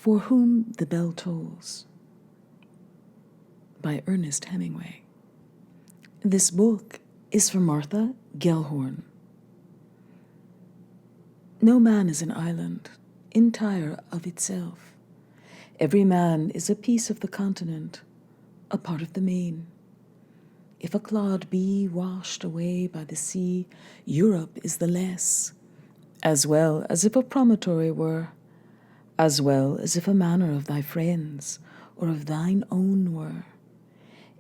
For Whom the Bell Tolls by Ernest Hemingway. This book is for Martha Gellhorn. No man is an island, entire of itself. Every man is a piece of the continent, a part of the main. If a clod be washed away by the sea, Europe is the less, as well as if a promontory were, as well as if a manor of thy friends or of thine own were.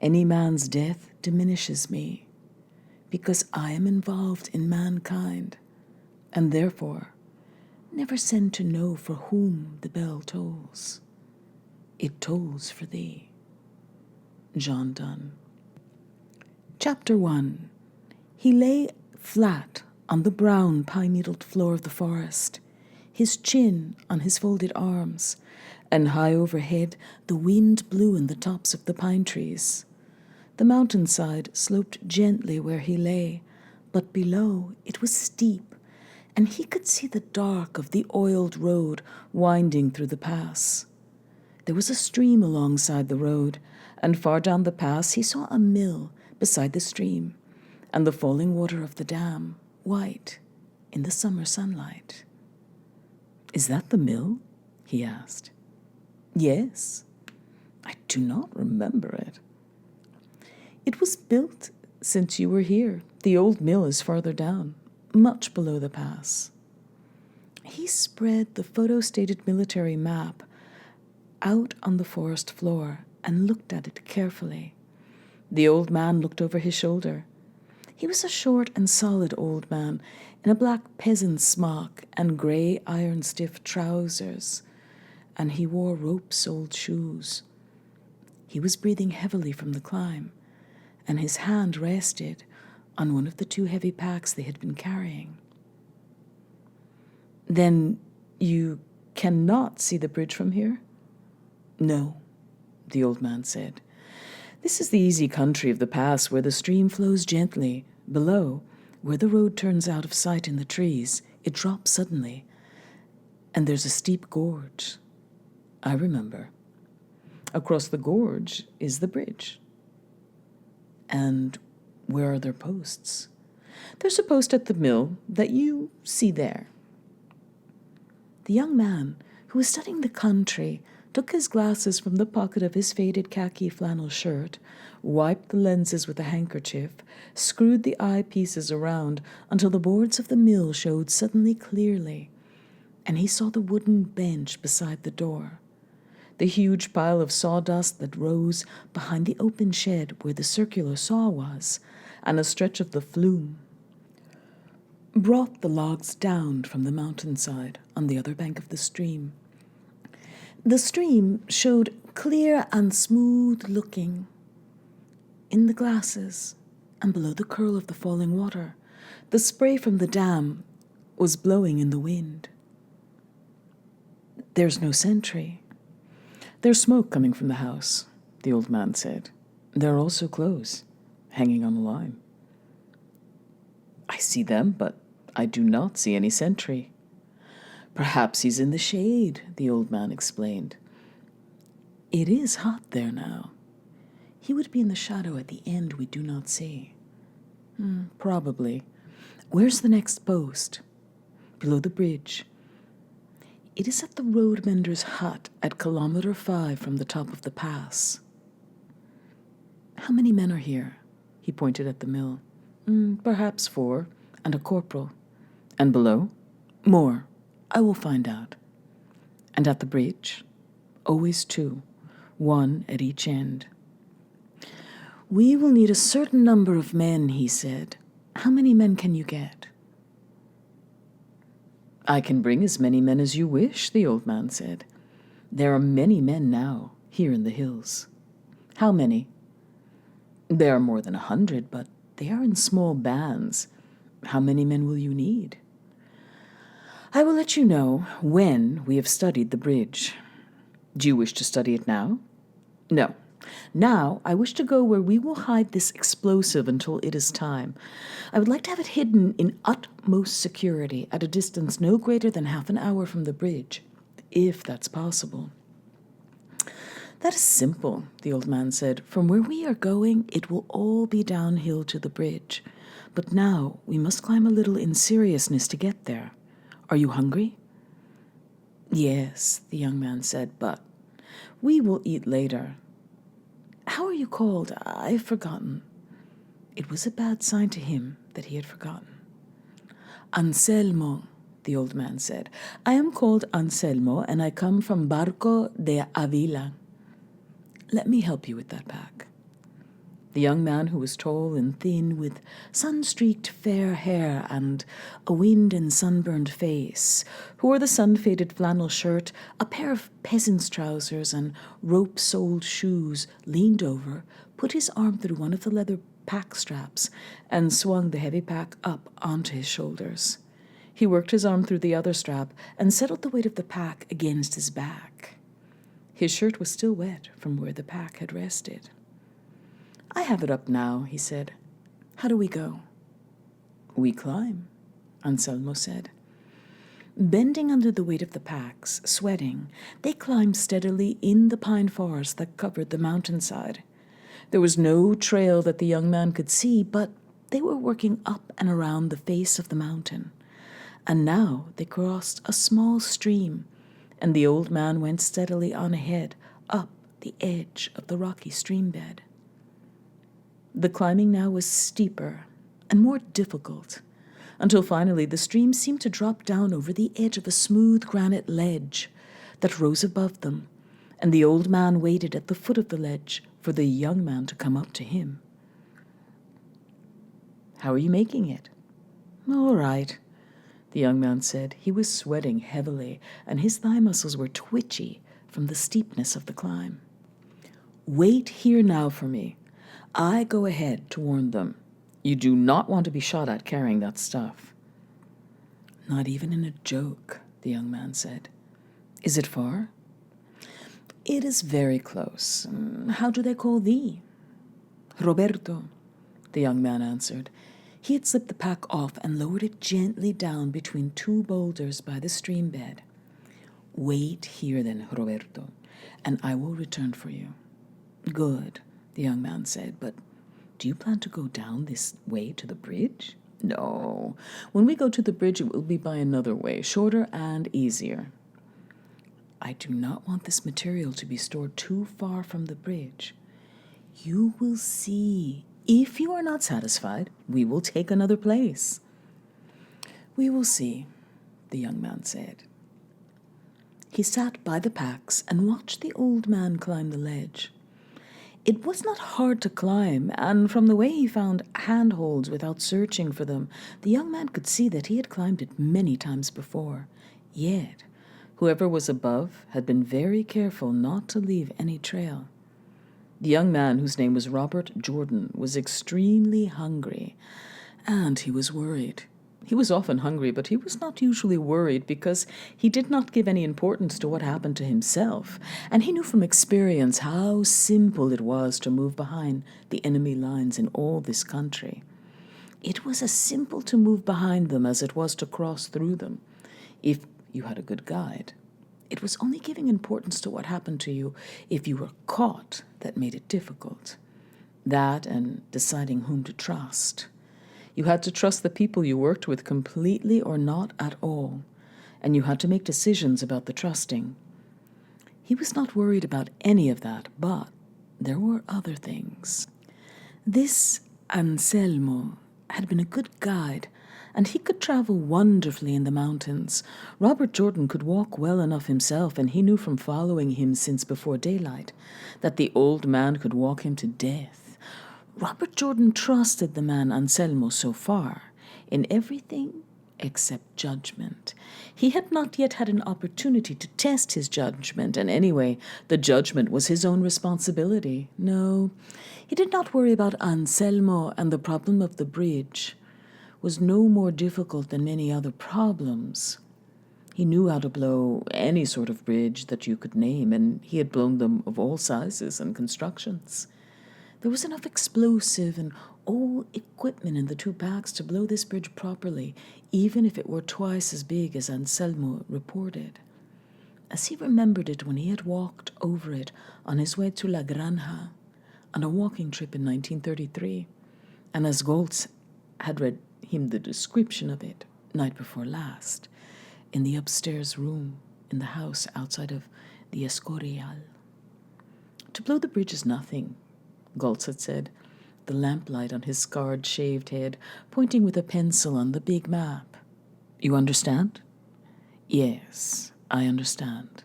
Any man's death diminishes me, because I am involved in mankind, and therefore never send to know for whom the bell tolls. It tolls for thee. John Donne. Chapter 1. He lay flat on the brown pine-needled floor of the forest, his chin on his folded arms, and high overhead the wind blew in the tops of the pine trees. The mountainside sloped gently where he lay, but below it was steep, and he could see the dark of the oiled road winding through the pass. There was a stream alongside the road, and far down the pass he saw a mill beside the stream, and the falling water of the dam, white in the summer sunlight. "Is that the mill?" he asked. "Yes. I do not remember it." "It was built since you were here. The old mill is farther down, much below the pass." He spread the photostated military map out on the forest floor and looked at it carefully. The old man looked over his shoulder. He was a short and solid old man in a black peasant's smock and grey iron-stiff trousers, and he wore rope-soled shoes. He was breathing heavily from the climb, and his hand rested on one of the two heavy packs they had been carrying. "Then you cannot see the bridge from here?" "No," the old man said. "This is the easy country of the pass where the stream flows gently. Below, where the road turns out of sight in the trees, it drops suddenly, and there's a steep gorge." "I remember. Across the gorge is the bridge." "And where are their posts?" "There's a post at the mill that you see there." The young man, who was studying the country, took his glasses from the pocket of his faded khaki flannel shirt, wiped the lenses with a handkerchief, screwed the eyepieces around until the boards of the mill showed suddenly clearly, and he saw the wooden bench beside the door, the huge pile of sawdust that rose behind the open shed where the circular saw was, and a stretch of the flume brought the logs down from the mountainside on the other bank of the stream. The stream showed clear and smooth-looking in the glasses, and below the curl of the falling water, the spray from the dam was blowing in the wind. "There's no sentry." "There's smoke coming from the house," the old man said. "There are also clothes hanging on the line." "I see them, but I do not see any sentry." "Perhaps he's in the shade," the old man explained. "It is hot there now. He would be in the shadow at the end we do not see." Probably. "Where's the next post?" "Below the bridge. It is at the road mender's hut at kilometer 5 from the top of the pass." "How many men are here?" He pointed at the mill. "Perhaps 4, and a corporal." "And below?" "More. I will find out." "And at the bridge?" "Always 2, 1 at each end." "We will need a certain number of men," he said. "How many men can you get?" "I can bring as many men as you wish," the old man said. "There are many men now, here in the hills." "How many?" "There are more than 100, but they are in small bands. How many men will you need?" "I will let you know when we have studied the bridge." "Do you wish to study it now?" "No. Now I wish to go where we will hide this explosive until it is time. I would like to have it hidden in utmost security at a distance no greater than half an hour from the bridge. if that's possible. That is simple, the old man said. From where we are going, it will all be downhill to the bridge. But now we must climb a little in seriousness to get there. Are you hungry? Yes, the young man said, but we will eat later. How are you called? I've forgotten. It was a bad sign to him that he had forgotten. Anselmo, the old man said. I am called Anselmo, and I come from Barco de Avila. Let me help you with that pack. The young man, who was tall and thin, with sun-streaked fair hair and a wind and sunburned face, who wore the sun-faded flannel shirt, a pair of peasant's trousers, and rope-soled shoes, leaned over, put his arm through one of the leather pack straps, and swung the heavy pack up onto his shoulders. He worked his arm through the other strap and settled the weight of the pack against his back. His shirt was still wet from where the pack had rested. I have it up now, he said. How do we go? We climb, Anselmo said. Bending under the weight of the packs, sweating, they climbed steadily in the pine forest that covered the mountainside. There was no trail that the young man could see, but they were working up and around the face of the mountain. And now they crossed a small stream, and the old man went steadily on ahead, up the edge of the rocky stream bed. The climbing now was steeper and more difficult, until finally the stream seemed to drop down over the edge of a smooth granite ledge that rose above them, and the old man waited at the foot of the ledge for the young man to come up to him. How are you making it? All right, the young man said. He was sweating heavily, and his thigh muscles were twitchy from the steepness of the climb. Wait here now for me. I go ahead to warn them. You do not want to be shot at carrying that stuff. Not even in a joke, the young man said. Is it far? It is very close. How do they call thee? Roberto, the young man answered. He had slipped the pack off and lowered it gently down between two boulders by the stream bed. Wait here then, Roberto, and I will return for you. Good, the young man said, but do you plan to go down this way to the bridge? No. When we go to the bridge, it will be by another way, shorter and easier. I do not want this material to be stored too far from the bridge. You will see. If you are not satisfied, we will take another place. We will see, the young man said. He sat by the packs and watched the old man climb the ledge. It was not hard to climb, and from the way he found handholds without searching for them, the young man could see that he had climbed it many times before. Yet, whoever was above had been very careful not to leave any trail. The young man, whose name was Robert Jordan, was extremely hungry, and he was worried. He was often hungry, but he was not usually worried because he did not give any importance to what happened to himself, and he knew from experience how simple it was to move behind the enemy lines in all this country. It was as simple to move behind them as it was to cross through them, if you had a good guide. It was only giving importance to what happened to you if you were caught that made it difficult. That and deciding whom to trust. You had to trust the people you worked with completely or not at all, and you had to make decisions about the trusting. He was not worried about any of that, but there were other things. This Anselmo had been a good guide, and he could travel wonderfully in the mountains. Robert Jordan could walk well enough himself, and he knew from following him since before daylight that the old man could walk him to death. Robert Jordan trusted the man Anselmo so far, in everything except judgment. He had not yet had an opportunity to test his judgment, and anyway, the judgment was his own responsibility. No, he did not worry about Anselmo, and the problem of the bridge was no more difficult than many other problems. He knew how to blow any sort of bridge that you could name, and he had blown them of all sizes and constructions. There was enough explosive and all equipment in the two packs to blow this bridge properly, even if it were twice as big as Anselmo reported. as he remembered it when he had walked over it on his way to La Granja on a walking trip in 1933, and as Goltz had read him the description of it night before last in the upstairs room in the house outside of the Escorial. To blow the bridge is nothing, Goltz had said, the lamplight on his scarred, shaved head pointing with a pencil on the big map. You understand? Yes, I understand.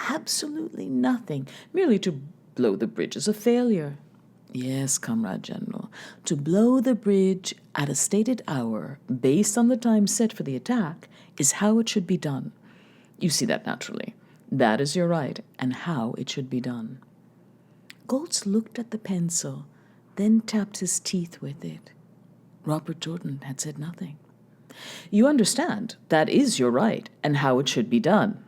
Absolutely nothing. Merely to blow the bridge is a failure. Yes, Comrade General. To blow the bridge at a stated hour, based on the time set for the attack, is how it should be done. You see that naturally. That is your right, and how it should be done. Goltz looked at the pencil, then tapped his teeth with it. Robert Jordan had said nothing. You understand, that is your right, and how it should be done,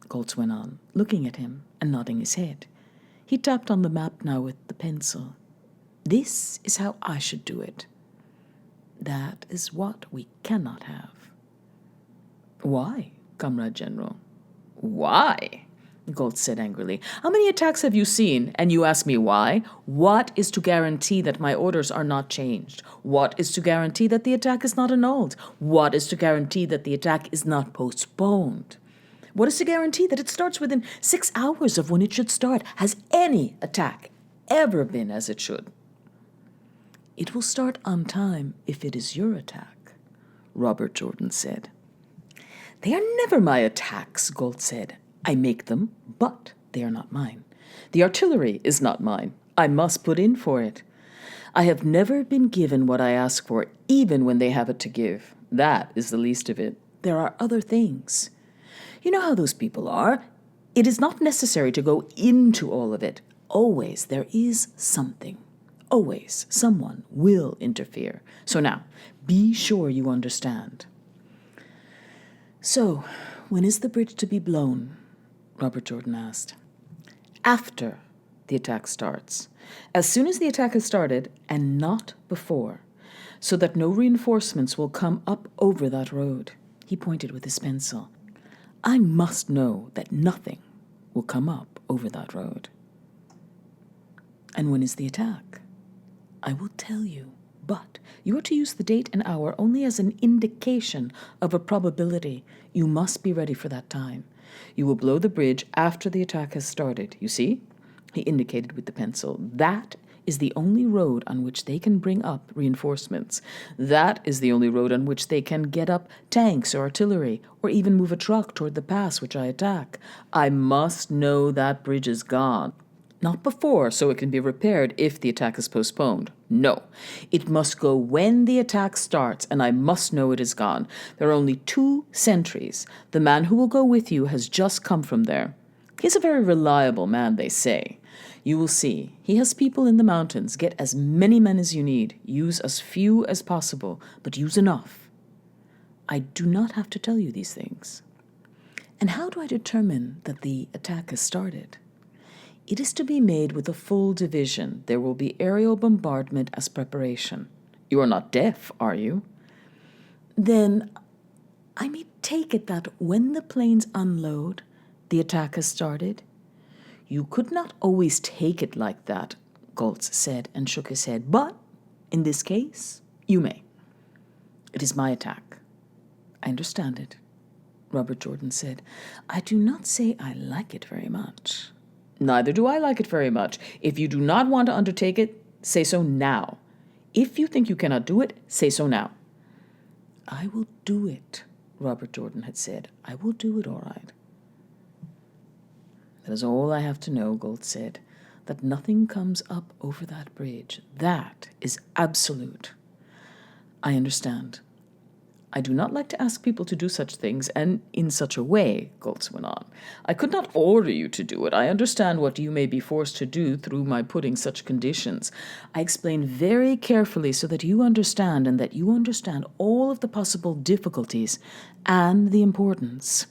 Goltz went on, looking at him and nodding his head. He tapped on the map now with the pencil. This is how I should do it. That is what we cannot have. Why, Comrade General? Why? Goltz said angrily. How many attacks have you seen? And you ask me why? What is to guarantee that my orders are not changed? What is to guarantee that the attack is not annulled? What is to guarantee that the attack is not postponed? What is to guarantee that it starts within 6 hours of when it should start? Has any attack ever been as it should? It will start on time if it is your attack, Robert Jordan said. They are never my attacks, Goltz said. I make them, but they are not mine. The artillery is not mine. I must put in for it. I have never been given what I ask for, even when they have it to give. That is the least of it. There are other things. You know how those people are. It is not necessary to go into all of it. Always there is something. Always someone will interfere. So now, be sure you understand. So, when is the bridge to be blown? Robert Jordan asked. After the attack starts. As soon as the attack has started, and not before, so that no reinforcements will come up over that road. He pointed with his pencil. I must know that nothing will come up over that road. And when is the attack? I will tell you, but you are to use the date and hour only as an indication of a probability. You must be ready for that time. You will blow the bridge after the attack has started. You see? He indicated with the pencil. That is the only road on which they can bring up reinforcements. That is the only road on which they can get up tanks or artillery, or even move a truck toward the pass which I attack. I must know that bridge is gone. Not before, so it can be repaired if the attack is postponed. No, it must go when the attack starts, and I must know it is gone. There are only 2 sentries. The man who will go with you has just come from there. He's a very reliable man, they say. You will see. He has people in the mountains. Get as many men as you need. Use as few as possible, but use enough. I do not have to tell you these things. And how do I determine that the attack has started? It is to be made with a full division. There will be aerial bombardment as preparation. You are not deaf, are you? Then I may take it that when the planes unload, the attack has started? You could not always take it like that, Goltz said and shook his head. But in this case, you may. It is my attack. I understand it, Robert Jordan said. I do not say I like it very much. Neither do I like it very much. If you do not want to undertake it, say so now. If you think you cannot do it, say so now. I will do it, Robert Jordan had said. I will do it all right. That is all I have to know, Goltz said. That nothing comes up over that bridge. That is absolute. I understand. I do not like to ask people to do such things, and in such a way, Goltz went on. I could not order you to do it. I understand what you may be forced to do through my putting such conditions. I explain very carefully so that you understand, and that you understand all of the possible difficulties and the importance.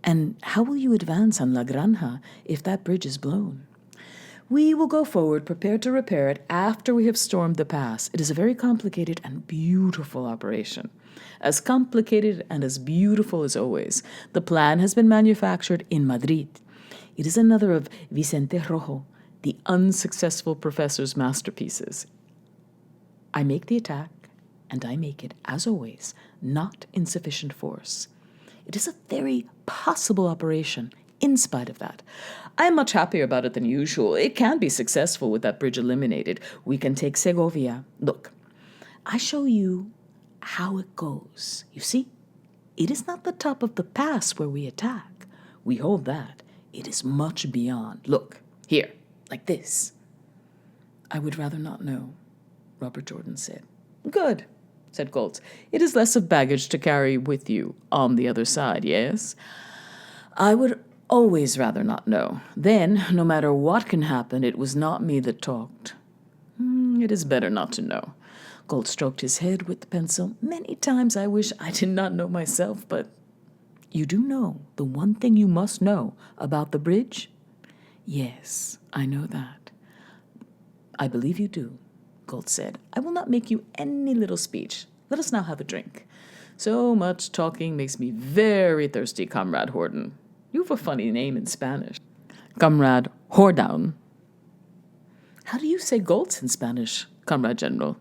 And how will you advance on La Granja if that bridge is blown? We will go forward, prepared to repair it after we have stormed the pass. It is a very complicated and beautiful operation. As complicated and as beautiful as always. The plan has been manufactured in Madrid. It is another of Vicente Rojo, the unsuccessful professor's masterpieces. I make the attack, and I make it, as always, not in sufficient force. It is a very possible operation, in spite of that. I am much happier about it than usual. It can be successful with that bridge eliminated. We can take Segovia. Look, I show you how it goes. You see, it is not the top of the pass where we attack. We hold that. It is much beyond. Look, here, like this. I would rather not know, Robert Jordan said. Good, said Goltz. It is less of baggage to carry with you on the other side, yes? I would always rather not know. Then, no matter what can happen, it was not me that talked. It is better not to know. Goltz stroked his head with the pencil. Many times I wish I did not know myself, but you do know the one thing you must know about the bridge? Yes, I know that. I believe you do, Goltz said. I will not make you any little speech. Let us now have a drink. So much talking makes me very thirsty, Comrade Horden. You have a funny name in Spanish. Comrade Hordown. How do you say Goltz in Spanish, Comrade General?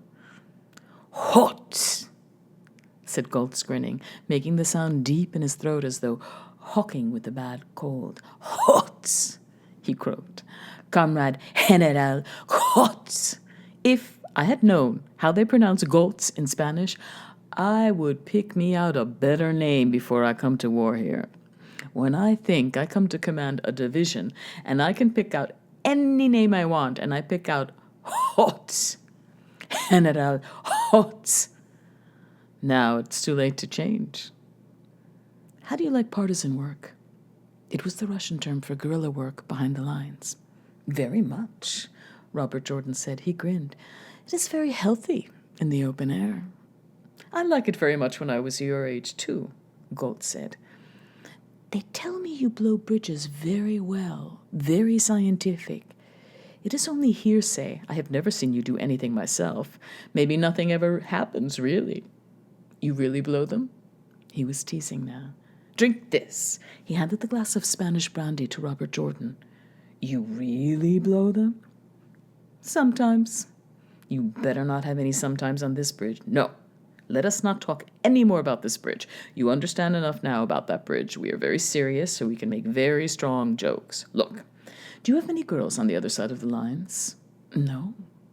Hot, said Goltz, grinning, making the sound deep in his throat as though hawking with a bad cold. Hot, he croaked. Comrade General Goltz. If I had known how they pronounce Goltz in Spanish, I would pick me out a better name before I come to war here. When I think I come to command a division and I can pick out any name I want, and I pick out Hot, General Hot. Now it's too late to change. How do you like partisan work? It was the Russian term for guerrilla work behind the lines. Very much, Robert Jordan said. He grinned. It is very healthy in the open air. I like it very much when I was your age, too, Goltz said. They tell me you blow bridges very well, very scientific. It is only hearsay. I have never seen you do anything myself. Maybe nothing ever happens, really. You really blow them? He was teasing now. Drink this. He handed the glass of Spanish brandy to Robert Jordan. You really blow them? Sometimes. You better not have any sometimes on this bridge. No. Let us not talk any more about this bridge. You understand enough now about that bridge. We are very serious, so we can make very strong jokes. Look, do you have many girls on the other side of the lines? No,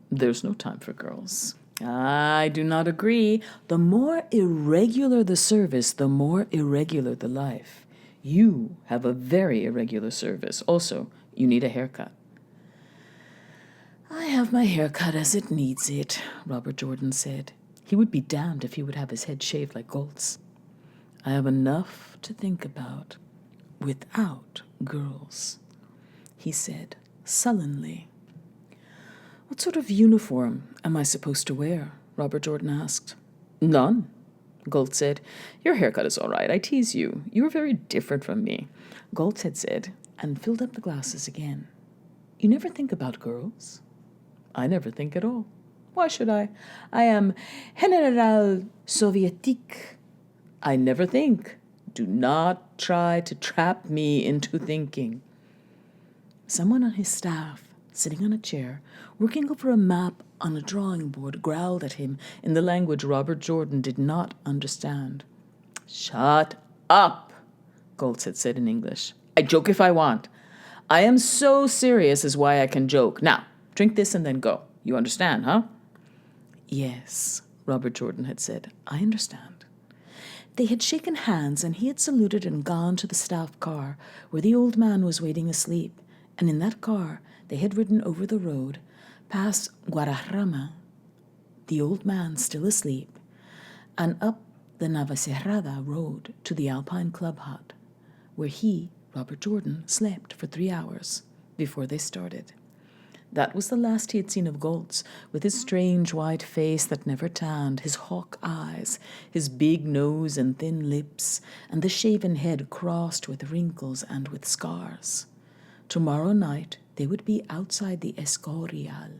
there's no time for girls. I do not agree. The more irregular the service, the more irregular the life. You have a very irregular service. Also, you need a haircut. I have my hair cut as it needs it, Robert Jordan said. He would be damned if he would have his head shaved like Goltz. I have enough to think about without girls, he said sullenly. What sort of uniform am I supposed to wear? Robert Jordan asked. None, Goltz said. Your haircut is all right. I tease you. You are very different from me, Goltz had said, and filled up the glasses again. You never think about girls? I never think at all. Why should I? I am General Sovietique. I never think. Do not try to trap me into thinking. Someone on his staff, sitting on a chair, working over a map on a drawing board, growled at him in the language Robert Jordan did not understand. Shut up, Goltz had said in English. I joke if I want. I am so serious is why I can joke. Now, drink this and then go. You understand, huh? Yes, Robert Jordan had said. I understand. They had shaken hands, and he had saluted and gone to the staff car, where the old man was waiting asleep, and in that car they had ridden over the road, past Guadarrama, the old man still asleep, and up the Navacerrada road to the Alpine Club hut, where he, Robert Jordan, slept for 3 hours before they started. That was the last he had seen of Goltz, with his strange white face that never tanned, his hawk eyes, his big nose and thin lips, and the shaven head crossed with wrinkles and with scars. Tomorrow night they would be outside the Escorial,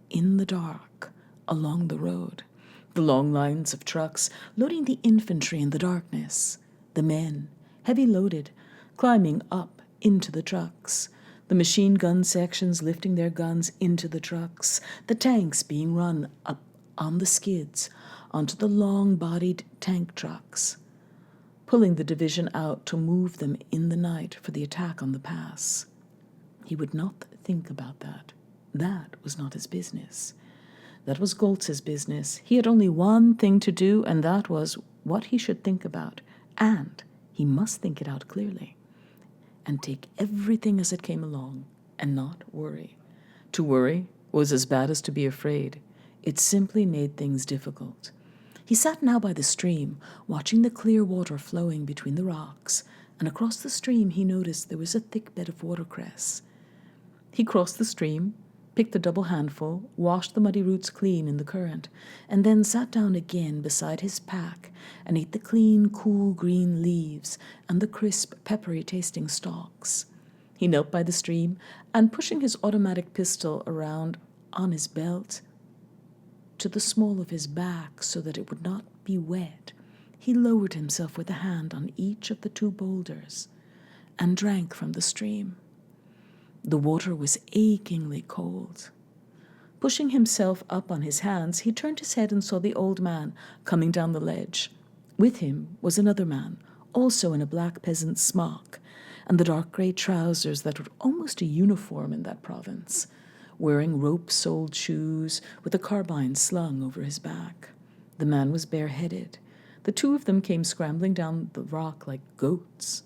in the dark, along the road. The long lines of trucks loading the infantry in the darkness. The men, heavy loaded, climbing up into the trucks. The machine gun sections lifting their guns into the trucks. The tanks being run up on the skids onto the long-bodied tank trucks, pulling the division out to move them in the night for the attack on the pass. He would not think about that. That was not his business. That was Goltz's business. He had only one thing to do, and that was what he should think about. And he must think it out clearly and take everything as it came along and not worry. To worry was as bad as to be afraid. It simply made things difficult. He sat now by the stream, watching the clear water flowing between the rocks, and across the stream he noticed there was a thick bed of watercress. He crossed the stream, picked a double handful, washed the muddy roots clean in the current, and then sat down again beside his pack and ate the clean, cool green leaves and the crisp, peppery-tasting stalks. He knelt by the stream, and pushing his automatic pistol around on his belt to the small of his back so that it would not be wet, he lowered himself with a hand on each of the two boulders and drank from the stream. The water was achingly cold. Pushing himself up on his hands, he turned his head and saw the old man coming down the ledge. With him was another man, also in a black peasant's smock, and the dark grey trousers that were almost a uniform in that province, wearing rope-soled shoes with a carbine slung over his back. The man was bareheaded. The two of them came scrambling down the rock like goats.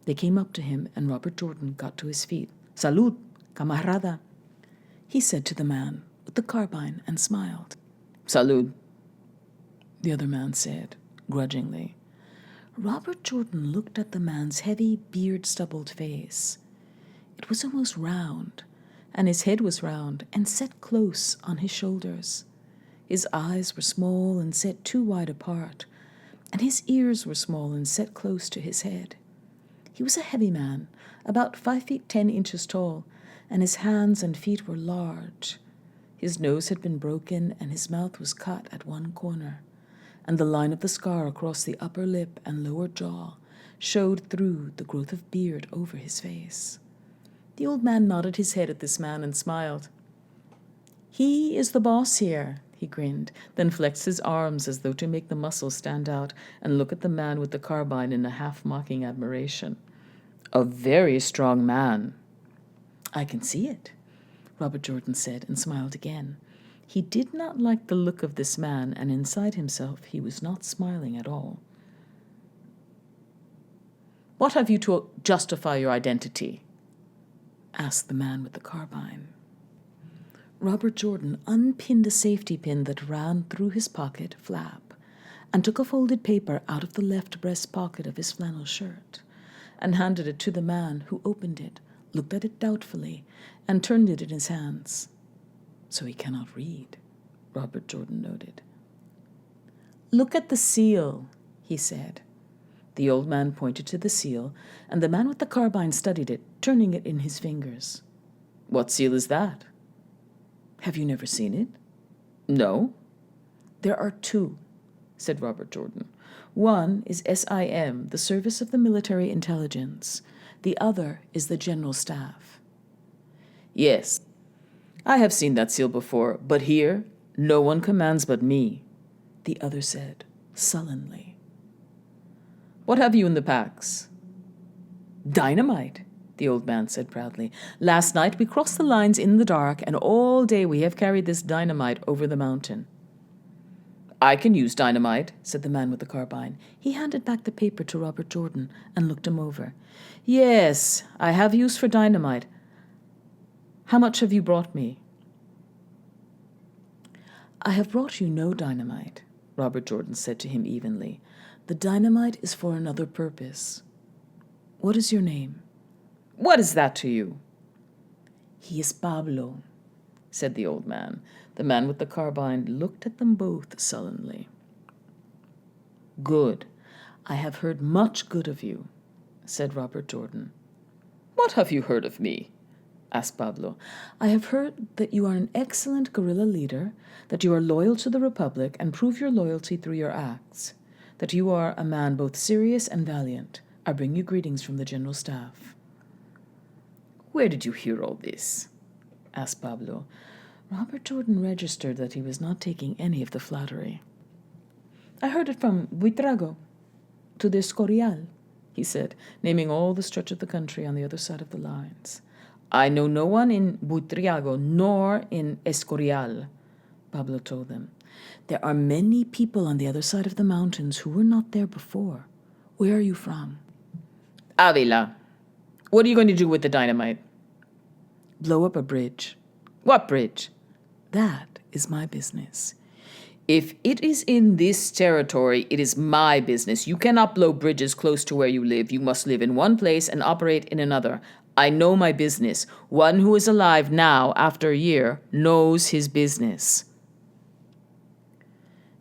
They came up to him, and Robert Jordan got to his feet. "Salud, camarada," he said to the man with the carbine, and smiled. "Salud," the other man said, grudgingly. Robert Jordan looked at the man's heavy, beard-stubbled face. It was almost round, and his head was round and set close on his shoulders. His eyes were small and set too wide apart, and his ears were small and set close to his head. He was a heavy man, about 5 feet 10 inches tall, and his hands and feet were large. His nose had been broken, and his mouth was cut at one corner, and the line of the scar across the upper lip and lower jaw showed through the growth of beard over his face. The old man nodded his head at this man and smiled. "He is the boss here," he grinned, then flexed his arms as though to make the muscles stand out and look at the man with the carbine in a half-mocking admiration. "A very strong man." "I can see it," Robert Jordan said, and smiled again. He did not like the look of this man, and inside himself he was not smiling at all. "What have you to justify your identity?" asked the man with the carbine. Robert Jordan unpinned a safety pin that ran through his pocket flap and took a folded paper out of the left breast pocket of his flannel shirt and handed it to the man, who opened it, looked at it doubtfully, and turned it in his hands. "So he cannot read," Robert Jordan noted. "Look at the seal," he said. The old man pointed to the seal, and the man with the carbine studied it, turning it in his fingers. "What seal is that?" "Have you never seen it?" "No." "There are two," said Robert Jordan. "One is SIM, the Service of the Military Intelligence. The other is the General Staff." "Yes, I have seen that seal before, but here no one commands but me," the other said, sullenly. "What have you in the packs?" "Dynamite," the old man said proudly. "Last night we crossed the lines in the dark, and all day we have carried this dynamite over the mountain." "I can use dynamite," said the man with the carbine. He handed back the paper to Robert Jordan and looked him over. "Yes, I have use for dynamite. How much have you brought me?" "I have brought you no dynamite," Robert Jordan said to him evenly. "The dynamite is for another purpose. What is your name?" "What is that to you?" "He is Pablo," said the old man. The man with the carbine looked at them both sullenly. "Good. I have heard much good of you," said Robert Jordan. "What have you heard of me?" asked Pablo. "I have heard that you are an excellent guerrilla leader, that you are loyal to the Republic and prove your loyalty through your acts, that you are a man both serious and valiant. I bring you greetings from the General Staff." "Where did you hear all this?" asked Pablo. Robert Jordan registered that he was not taking any of the flattery. "I heard it from Buitrago to the Escorial," he said, naming all the stretch of the country on the other side of the lines. "I know no one in Buitrago nor in Escorial," Pablo told them. "There are many people on the other side of the mountains who were not there before. Where are you from?" "Avila. What are you going to do with the dynamite?" "Blow up a bridge." "What bridge?" "That is my business." "If it is in this territory, it is my business. You cannot blow bridges close to where you live. You must live in one place and operate in another. I know my business. One who is alive now, after a year, knows his business."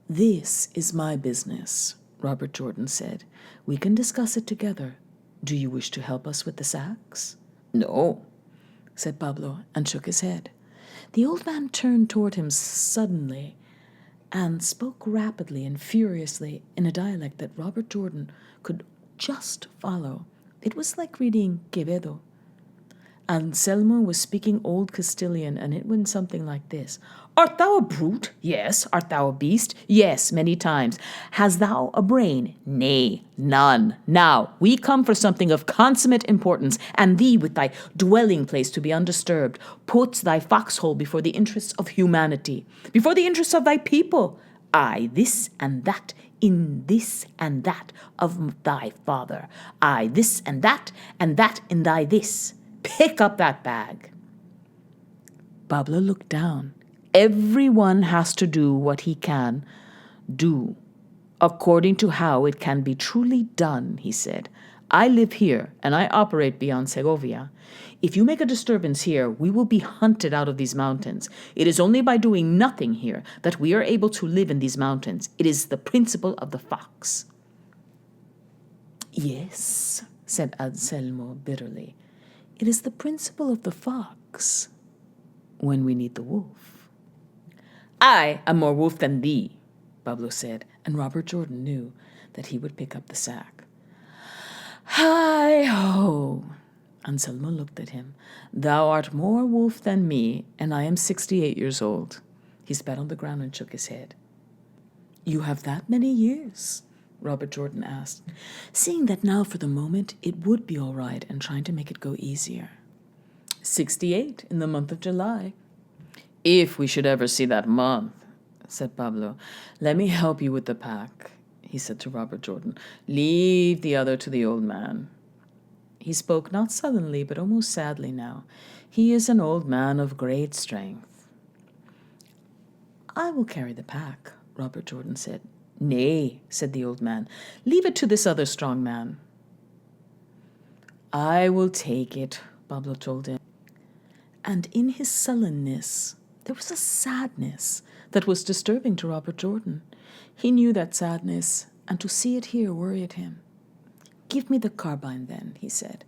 "This is my business," Robert Jordan said. "We can discuss it together. Do you wish to help us with the sacks?" "No," said Pablo, and shook his head. The old man turned toward him suddenly and spoke rapidly and furiously in a dialect that Robert Jordan could just follow. It was like reading Quevedo. Anselmo was speaking Old Castilian, and it went something like this. "Art thou a brute? Yes. Art thou a beast? Yes, many times. Hast thou a brain? Nay, none. Now, we come for something of consummate importance, and thee with thy dwelling place to be undisturbed, puts thy foxhole before the interests of humanity, before the interests of thy people. I, this and that, in this and that of thy father. I, this and that in thy this. Pick up that bag." Pablo looked down. "Everyone has to do what he can do, according to how it can be truly done," he said. "I live here, and I operate beyond Segovia. If you make a disturbance here, we will be hunted out of these mountains. It is only by doing nothing here that we are able to live in these mountains. It is the principle of the fox." "Yes," said Anselmo bitterly. "It is the principle of the fox when we need the wolf." "I am more wolf than thee," Pablo said, and Robert Jordan knew that he would pick up the sack. "Hi-ho!" Anselmo looked at him. "Thou art more wolf than me, and I am 68 years old." He spat on the ground and shook his head. "You have that many years?" Robert Jordan asked, seeing that now for the moment it would be all right and trying to make it go easier. 68 in the month of July." "If we should ever see that month," said Pablo. "Let me help you with the pack," he said to Robert Jordan. "Leave the other to the old man." He spoke not sullenly, but almost sadly now. "He is an old man of great strength." "I will carry the pack," Robert Jordan said. "Nay," said the old man. "Leave it to this other strong man." "I will take it," Pablo told him. And in his sullenness, there was a sadness that was disturbing to Robert Jordan. He knew that sadness, and to see it here worried him. "Give me the carbine, then," he said.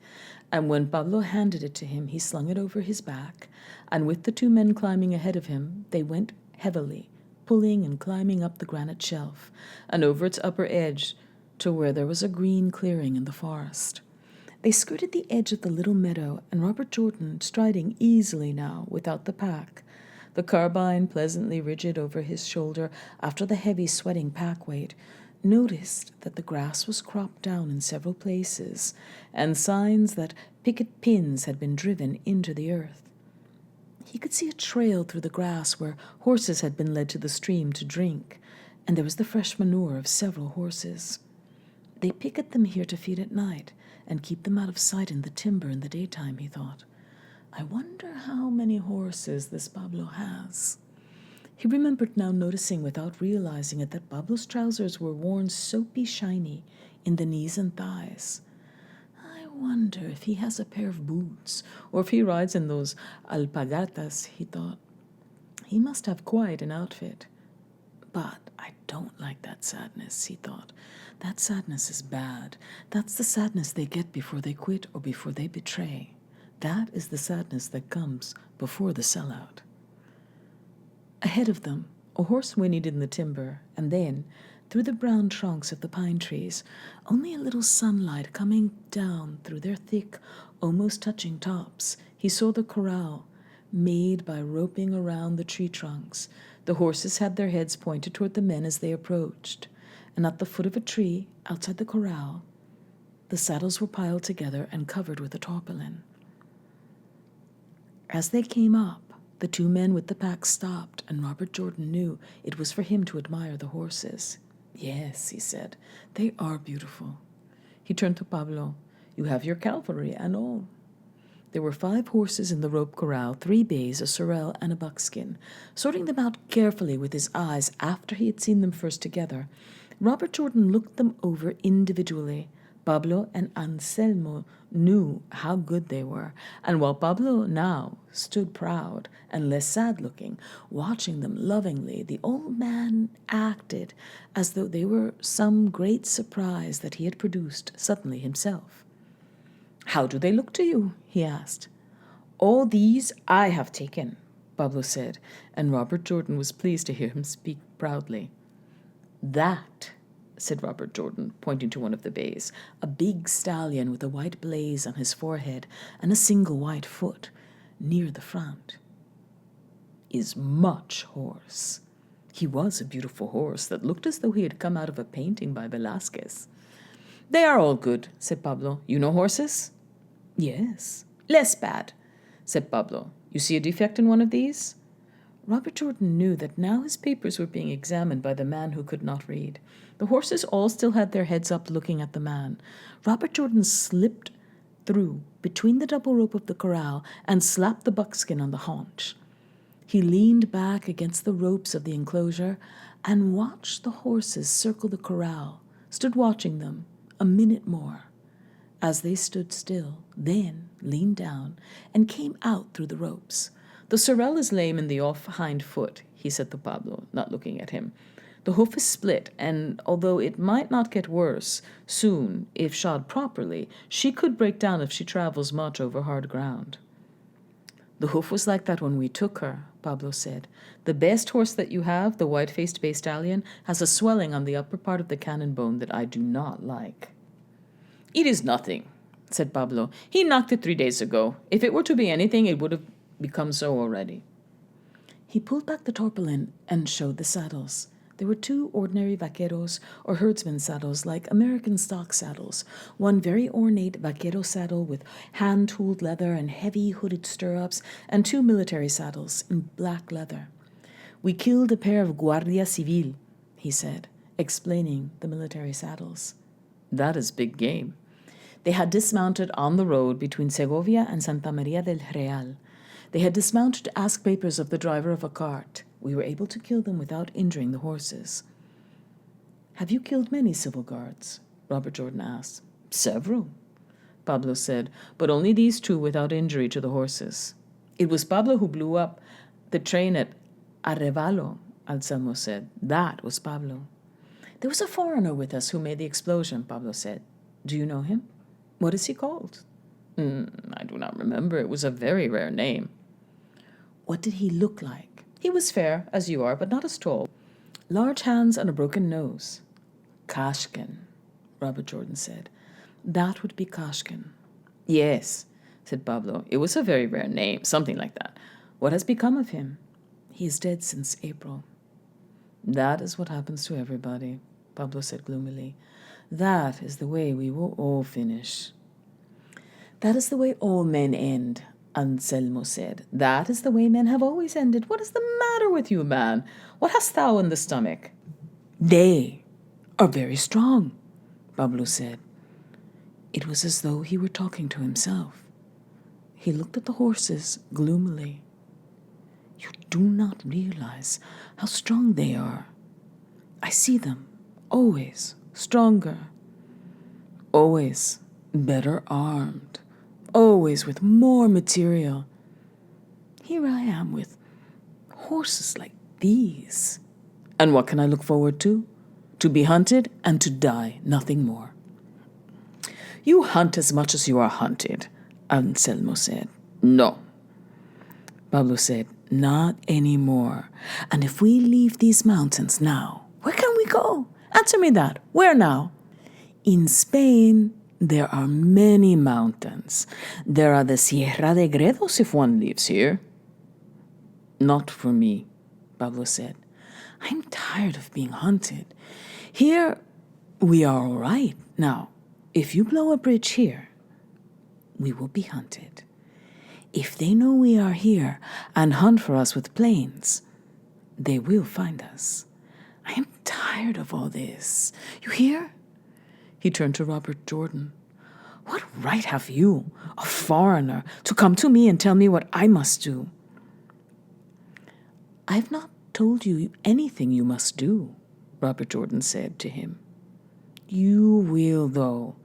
And when Pablo handed it to him, he slung it over his back, and with the two men climbing ahead of him, they went heavily, pulling and climbing up the granite shelf, and over its upper edge to where there was a green clearing in the forest. They skirted the edge of the little meadow, and Robert Jordan, striding easily now, without the pack, the carbine pleasantly rigid over his shoulder after the heavy sweating pack weight, noticed that the grass was cropped down in several places, and signs that picket pins had been driven into the earth. He could see a trail through the grass where horses had been led to the stream to drink, and there was the fresh manure of several horses. They picket them here to feed at night, and keep them out of sight in the timber in the daytime, he thought. I wonder how many horses this Pablo has. He remembered now noticing without realizing it that Pablo's trousers were worn soapy shiny in the knees and thighs. I wonder if he has a pair of boots, or if he rides in those alpagatas, he thought. He must have quite an outfit. But I don't like that sadness, he thought. That sadness is bad. That's the sadness they get before they quit or before they betray. That is the sadness that comes before the sellout. Ahead of them, a horse whinnied in the timber, and then, through the brown trunks of the pine trees, only a little sunlight coming down through their thick, almost touching tops, he saw the corral, made by roping around the tree trunks. The horses had their heads pointed toward the men as they approached, and at the foot of a tree, outside the corral, the saddles were piled together and covered with a tarpaulin. As they came up, the two men with the packs stopped, and Robert Jordan knew it was for him to admire the horses. "Yes," he said, "they are beautiful." He turned to Pablo. "You have your cavalry and all." There were 5 horses in the rope corral, 3 bays, a sorrel, and a buckskin. Sorting them out carefully with his eyes after he had seen them first together, Robert Jordan looked them over individually. Pablo and Anselmo knew how good they were, and while Pablo now stood proud and less sad-looking, watching them lovingly, the old man acted as though they were some great surprise that he had produced suddenly himself. "How do they look to you?" he asked. "All these I have taken," Pablo said, and Robert Jordan was pleased to hear him speak proudly. "That," said Robert Jordan, pointing to one of the bays, a big stallion with a white blaze on his forehead and a single white foot near the front, "is Much horse." He was a beautiful horse that looked as though he had come out of a painting by Velázquez. "They are all good," said Pablo. "You know horses?" "Yes." "Less bad," said Pablo. "You see a defect in one of these?" Robert Jordan knew that now his papers were being examined by the man who could not read. The horses all still had their heads up looking at the man. Robert Jordan slipped through between the double rope of the corral and slapped the buckskin on the haunch. He leaned back against the ropes of the enclosure and watched the horses circle the corral, stood watching them a minute more. As they stood still, then leaned down and came out through the ropes. "The sorrel is lame in the off hind foot," he said to Pablo, not looking at him. "The hoof is split, and although it might not get worse soon if shod properly, she could break down if she travels much over hard ground." "The hoof was like that when we took her," Pablo said. "The best horse that you have, the white-faced bay stallion, has a swelling on the upper part of the cannon bone that I do not like." "It is nothing," said Pablo. "He knocked it 3 days ago. If it were to be anything, it would have become so already." He pulled back the tarpaulin and showed the saddles. There were 2 ordinary vaqueros or herdsman saddles like American stock saddles, one very ornate vaquero saddle with hand-tooled leather and heavy hooded stirrups, and 2 military saddles in black leather. "We killed a pair of Guardia Civil," he said, explaining the military saddles. "That is big game." They had dismounted on the road between Segovia and Santa Maria del Real. They had dismounted to ask papers of the driver of a cart. We were able to kill them without injuring the horses. "Have you killed many civil guards?" Robert Jordan asked. "Several," Pablo said, "but only these 2 without injury to the horses." "It was Pablo who blew up the train at Arevalo," Anselmo said. "That was Pablo." "There was a foreigner with us who made the explosion," Pablo said. "Do you know him?" "What is he called?" "I do not remember. It was a very rare name." "What did he look like?" "He was fair, as you are, but not as tall. Large hands and a broken nose." "Kashkin," Robert Jordan said. "That would be Kashkin." "Yes," said Pablo. "It was a very rare name, something like that. What has become of him?" "He is dead since April." "That is what happens to everybody," Pablo said gloomily. "That is the way we will all finish." "That is the way all men end," Anselmo said. "That is the way men have always ended. What is the matter with you, man? What hast thou in the stomach?" "They are very strong," Pablo said. It was as though he were talking to himself. He looked at the horses gloomily. "You do not realize how strong they are. I see them, always stronger, always better armed, always with more material. Here I am with horses like these. And what can I look forward to? To be hunted and to die, nothing more." "You hunt as much as you are hunted," Anselmo said. No. Pablo said, not anymore. And if we leave these mountains now, where can we go? Answer me that. Where now? In Spain, there are many mountains. There are the Sierra de Gredos if one lives here. Not for me, Pablo said. I'm tired of being hunted. Here, we are all right. Now, if you blow a bridge here, we will be hunted. If they know we are here and hunt for us with planes, they will find us. I am tired of all this. You hear? He turned to Robert Jordan. What right have you, a foreigner, to come to me and tell me what I must do? I've not told you anything you must do, Robert Jordan said to him. You will, though,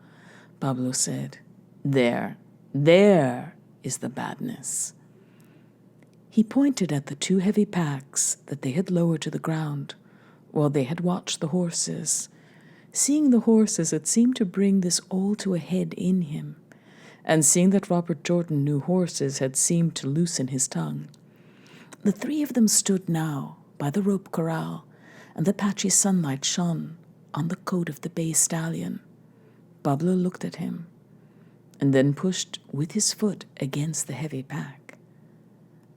Pablo said. There is the badness. He pointed at the 2 heavy packs that they had lowered to the ground while they had watched the horses. Seeing the horses, it seemed to bring this all to a head in him, and seeing that Robert Jordan knew horses had seemed to loosen his tongue. The 3 of them stood now by the rope corral, and the patchy sunlight shone on the coat of the bay stallion. Pablo looked at him, and then pushed with his foot against the heavy pack.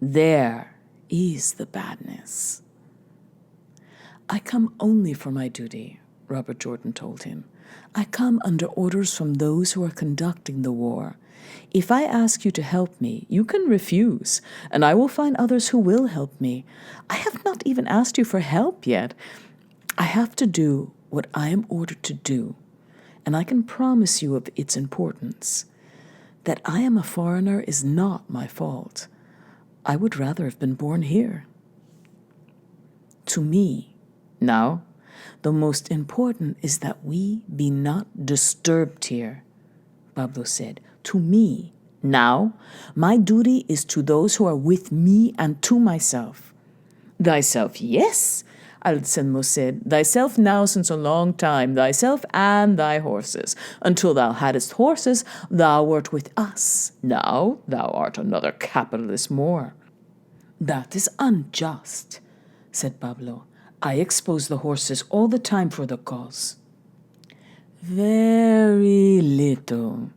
There is the badness. I come only for my duty, Robert Jordan told him. I come under orders from those who are conducting the war. If I ask you to help me, you can refuse, and I will find others who will help me. I have not even asked you for help yet. I have to do what I am ordered to do, and I can promise you of its importance. That I am a foreigner is not my fault. I would rather have been born here. To me, now, the most important is that we be not disturbed here, Pablo said. To me, now, my duty is to those who are with me and to myself. Thyself, yes, Anselmo said. Thyself now since a long time, thyself and thy horses. Until thou hadst horses, thou wert with us. Now thou art another capitalist more. That is unjust, said Pablo. I expose the horses all the time for the cause. Very little,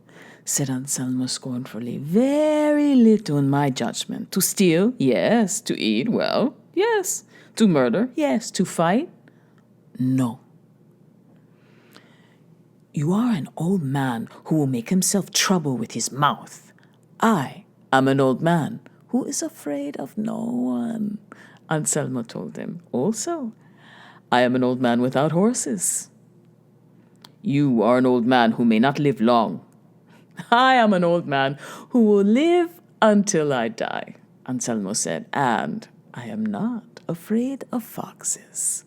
said Anselmo scornfully. Very little in my judgment. To steal, yes. To eat, well, yes. To murder, yes. To fight, no. You are an old man who will make himself trouble with his mouth. I am an old man who is afraid of no one, Anselmo told him. Also, I am an old man without horses. You are an old man who may not live long. I am an old man who will live until I die, Anselmo said, and I am not afraid of foxes.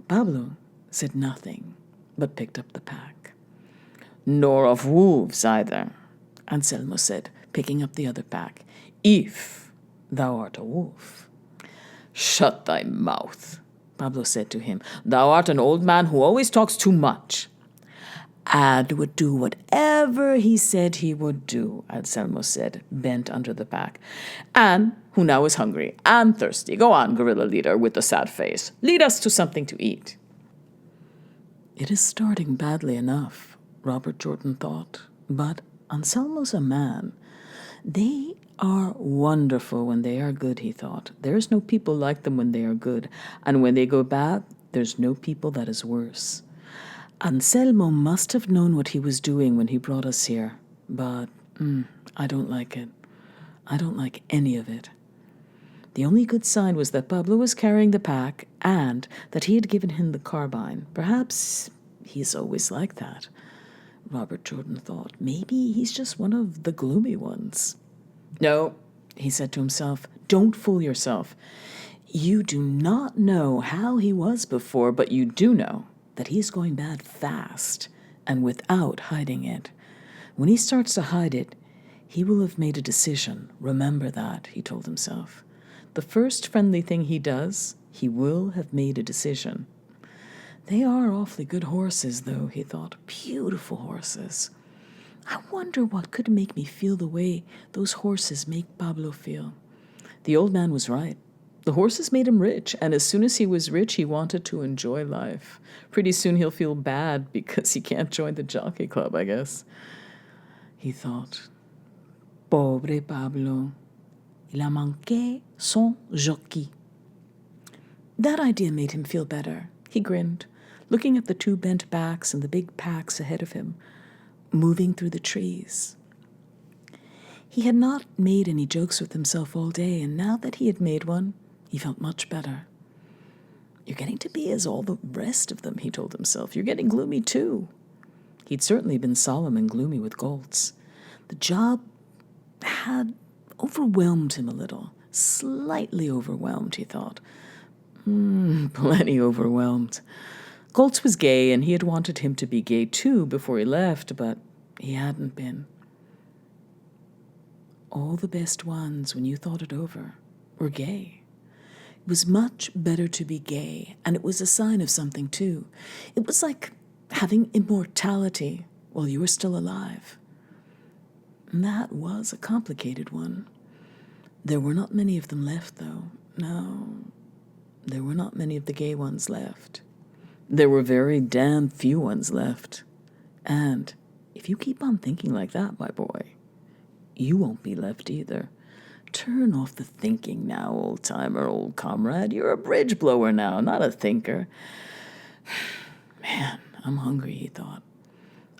Pablo said nothing, but picked up the pack. Nor of wolves either, Anselmo said, picking up the other pack, if thou art a wolf. Shut thy mouth, Pablo said to him. Thou art an old man who always talks too much. And would do whatever he said he would do, Anselmo said, bent under the pack, and who now is hungry and thirsty. Go on, guerrilla leader with the sad face. Lead us to something to eat. It is starting badly enough, Robert Jordan thought, but Anselmo's a man. They are wonderful when they are good, he thought. There is no people like them when they are good, and when they go bad, there's no people that is worse. Anselmo must have known what he was doing when he brought us here, but I don't like it. I don't like any of it. The only good sign was that Pablo was carrying the pack and that he had given him the carbine. Perhaps he's always like that, Robert Jordan thought. Maybe he's just one of the gloomy ones. No, he said to himself, don't fool yourself. You do not know how he was before, but you do know that he's going bad fast and without hiding it. When he starts to hide it, he will have made a decision. Remember that, he told himself. The first friendly thing he does, he will have made a decision. They are awfully good horses, though, he thought. Beautiful horses. I wonder what could make me feel the way those horses make Pablo feel. The old man was right. The horses made him rich, and as soon as he was rich, he wanted to enjoy life. Pretty soon he'll feel bad because he can't join the jockey club, I guess. He thought, Pobre Pablo, il a manqué son jockey. That idea made him feel better. He grinned, looking at the two bent backs and the big packs ahead of him, moving through the trees. He had not made any jokes with himself all day, and now that he had made one, he felt much better. You're getting to be as all the rest of them, he told himself. You're getting gloomy too. He'd certainly been solemn and gloomy with Goltz. The job had overwhelmed him a little. Slightly overwhelmed, he thought. Plenty overwhelmed. Goltz was gay, and he had wanted him to be gay too before he left, but he hadn't been. All the best ones, when you thought it over, were gay. It was much better to be gay, and it was a sign of something too. It was like having immortality while you were still alive. And that was a complicated one. There were not many of them left, though. No, there were not many of the gay ones left. There were very damn few ones left. And if you keep on thinking like that, my boy, you won't be left either. Turn off the thinking now, old-timer, old comrade. You're a bridge blower now, not a thinker. Man, I'm hungry, he thought.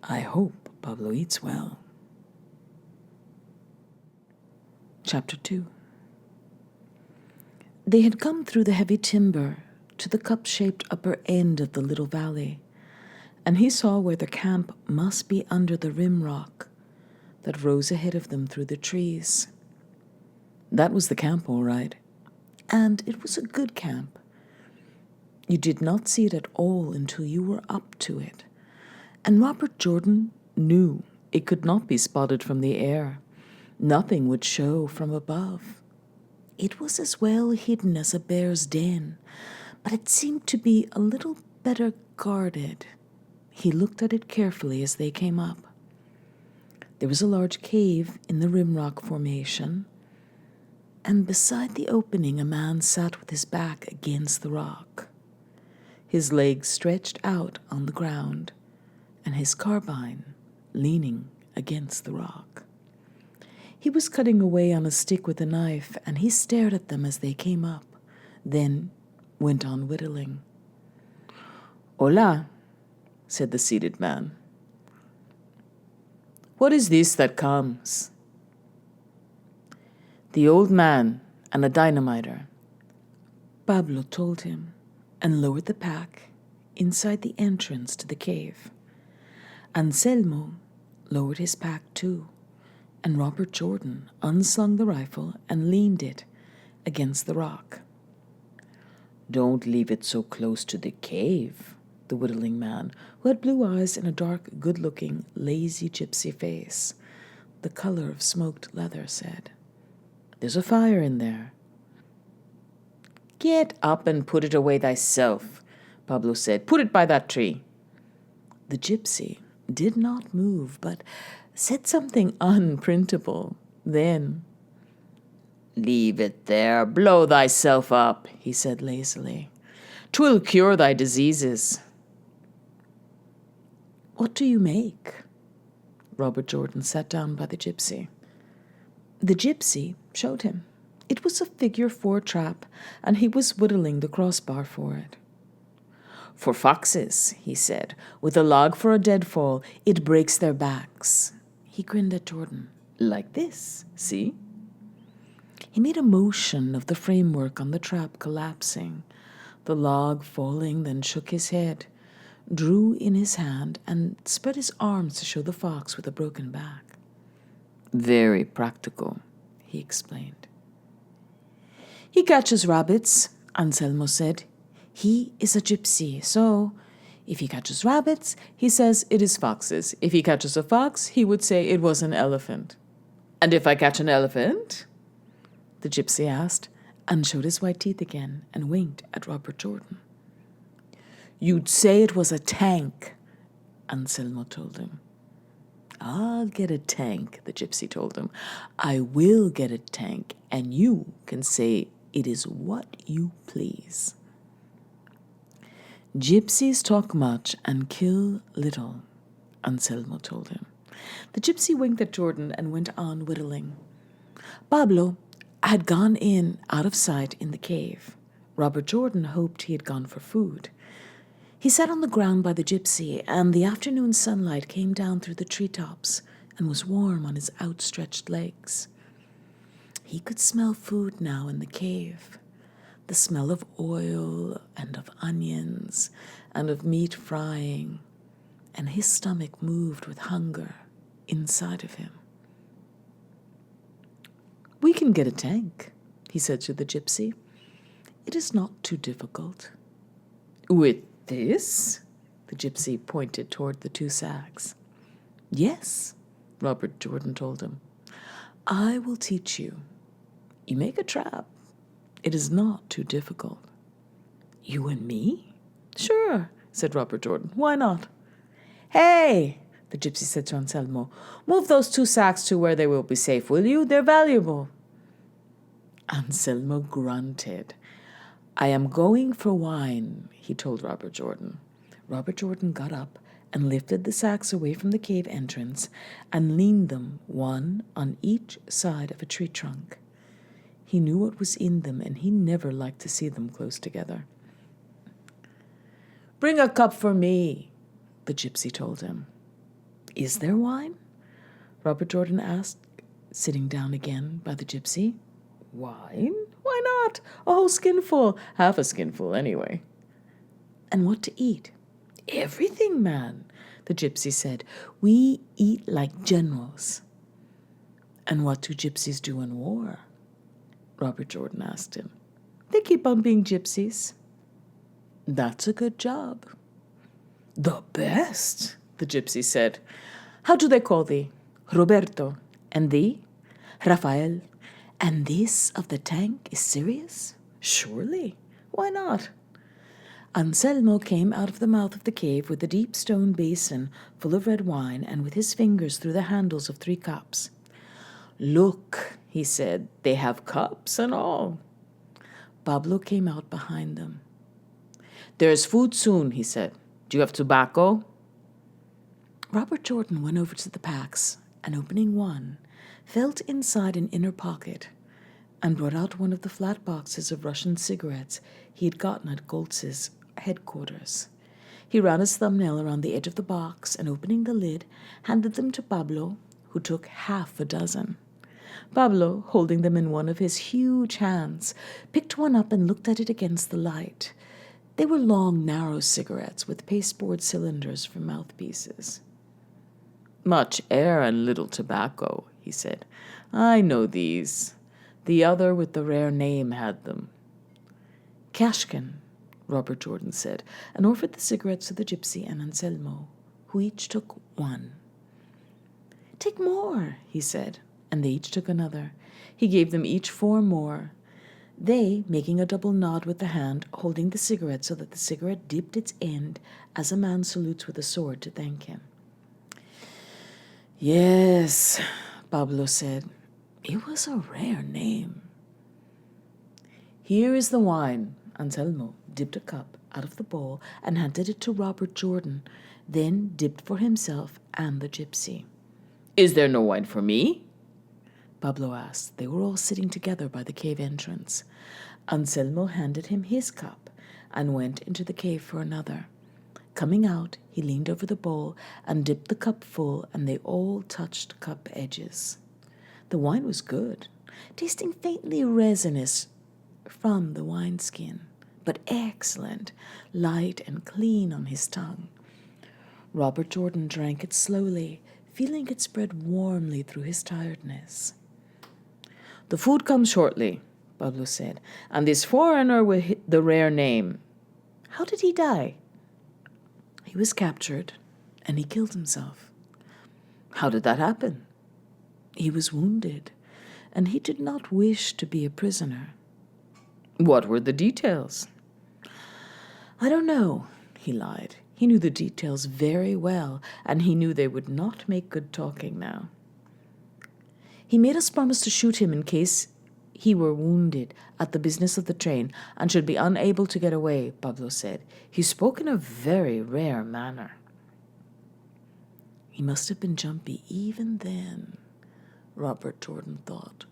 I hope Pablo eats well. Chapter 2. They had come through the heavy timber to the cup-shaped upper end of the little valley, and he saw where the camp must be under the rim rock that rose ahead of them through the trees. That was the camp, all right, and it was a good camp. You did not see it at all until you were up to it, and Robert Jordan knew it could not be spotted from the air. Nothing would show from above. It was as well hidden as a bear's den, but it seemed to be a little better guarded. He looked at it carefully as they came up. There was a large cave in the rimrock formation, and beside the opening a man sat with his back against the rock, his legs stretched out on the ground, and his carbine leaning against the rock. He was cutting away on a stick with a knife, and he stared at them as they came up, then went on whittling. Hola, said the seated man. What is this that comes? The old man and a dynamiter, Pablo told him, and lowered the pack inside the entrance to the cave. Anselmo lowered his pack too, and Robert Jordan unslung the rifle and leaned it against the rock. Don't leave it so close to the cave, the whittling man, who had blue eyes and a dark, good-looking, lazy gypsy face, the color of smoked leather, said. There's a fire in there. Get up and put it away thyself, Pablo said. Put it by that tree. The gypsy did not move, but said something unprintable. Then, leave it there, blow thyself up, he said lazily. 'Twill cure thy diseases. What do you make? Robert Jordan sat down by the gypsy. The gypsy showed him. It was a figure 4 trap, and he was whittling the crossbar for it. For foxes, he said, with a log for a deadfall, it breaks their backs. He grinned at Jordan. Like this, see? He made a motion of the framework on the trap collapsing, the log falling, then shook his head, drew in his hand, and spread his arms to show the fox with a broken back. Very practical, he explained. He catches rabbits, Anselmo said. He is a gypsy, so if he catches rabbits, he says it is foxes. If he catches a fox, he would say it was an elephant. And if I catch an elephant? The gypsy asked, and showed his white teeth again, and winked at Robert Jordan. You'd say it was a tank, Anselmo told him. I'll get a tank, the gypsy told him. I will get a tank, and you can say it is what you please. Gypsies talk much and kill little, Anselmo told him. The gypsy winked at Jordan and went on whittling. Pablo had gone in out of sight in the cave. Robert Jordan hoped he had gone for food. He sat on the ground by the gypsy, and the afternoon sunlight came down through the treetops and was warm on his outstretched legs. He could smell food now in the cave, the smell of oil and of onions and of meat frying, and his stomach moved with hunger inside of him. We can get a tank, he said to the gypsy. It is not too difficult. With this? The gypsy pointed toward the 2 sacks. Yes, Robert Jordan told him. I will teach you. You make a trap. It is not too difficult. You and me? Sure, said Robert Jordan. Why not? Hey, the gypsy said to Anselmo, move those 2 sacks to where they will be safe, will you? They're valuable. Anselmo grunted. I am going for wine, he told Robert Jordan. Robert Jordan got up and lifted the sacks away from the cave entrance and leaned them, one on each side of a tree trunk. He knew what was in them, and he never liked to see them close together. Bring a cup for me, the gypsy told him. Is there wine? Robert Jordan asked, sitting down again by the gypsy. Wine? Why not? A whole skinful. Half a skinful, anyway. And what to eat? Everything, man, the gypsy said. We eat like generals. And what do gypsies do in war? Robert Jordan asked him. They keep on being gypsies. That's a good job. The best, the gypsy said. How do they call thee? Roberto. And thee? Rafael. And this of the tank is serious? Surely. Why not? Anselmo came out of the mouth of the cave with a deep stone basin full of red wine and with his fingers through the handles of 3 cups. Look, he said, they have cups and all. Pablo came out behind them. There's food soon, he said. Do you have tobacco? Robert Jordan went over to the packs and, opening one, felt inside an inner pocket and brought out one of the flat boxes of Russian cigarettes he had gotten at Goltz's headquarters. He ran his thumbnail around the edge of the box and, opening the lid, handed them to Pablo, who took half a dozen. Pablo, holding them in one of his huge hands, picked one up and looked at it against the light. They were long, narrow cigarettes with pasteboard cylinders for mouthpieces. Much air and little tobacco, he said. I know these. The other with the rare name had them. Kashkin, Robert Jordan said, and offered the cigarettes to the gypsy and Anselmo, who each took one. Take more, he said, and they each took another. He gave them each 4 more. They, making a double nod with the hand, holding the cigarette so that the cigarette dipped its end as a man salutes with a sword to thank him. Yes, Pablo said. It was a rare name. Here is the wine. Anselmo dipped a cup out of the bowl and handed it to Robert Jordan, then dipped for himself and the gypsy. Is there no wine for me? Pablo asked. They were all sitting together by the cave entrance. Anselmo handed him his cup and went into the cave for another. Coming out, he leaned over the bowl and dipped the cup full, and they all touched cup edges. The wine was good, tasting faintly resinous from the wineskin, but excellent, light and clean on his tongue. Robert Jordan drank it slowly, feeling it spread warmly through his tiredness. The food comes shortly, Pablo said, and this foreigner with the rare name. How did he die? He was captured, and he killed himself. How did that happen? He was wounded, and he did not wish to be a prisoner. What were the details? I don't know, he lied. He knew the details very well, and he knew they would not make good talking now. He made us promise to shoot him in case he were wounded at the business of the train and should be unable to get away, Pablo said. He spoke in a very rare manner. He must have been jumpy even then, Robert Jordan thought.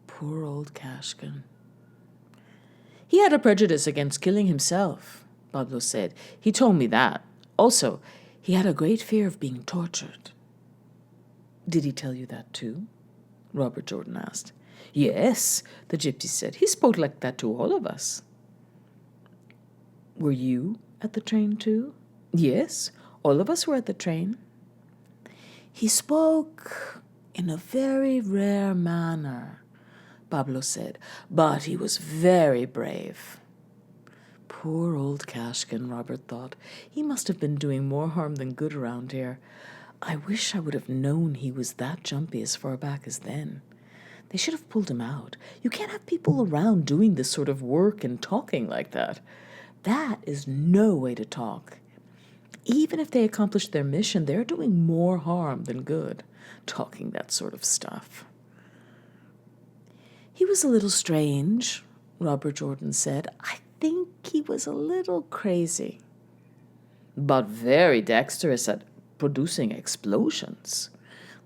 Poor old Kashkin. He had a prejudice against killing himself, Pablo said. He told me that. Also, he had a great fear of being tortured. Did he tell you that too? Robert Jordan asked. Yes, the gypsy said. He spoke like that to all of us. Were you at the train too? Yes, all of us were at the train. He spoke in a very rare manner, Pablo said, but he was very brave. Poor old Kashkin, Robert thought. He must have been doing more harm than good around here. I wish I would have known he was that jumpy as far back as then. They should have pulled him out. You can't have people around doing this sort of work and talking like that. That is no way to talk. Even if they accomplish their mission, they're doing more harm than good, talking that sort of stuff. He was a little strange, Robert Jordan said. I think he was a little crazy, but very dexterous at producing explosions,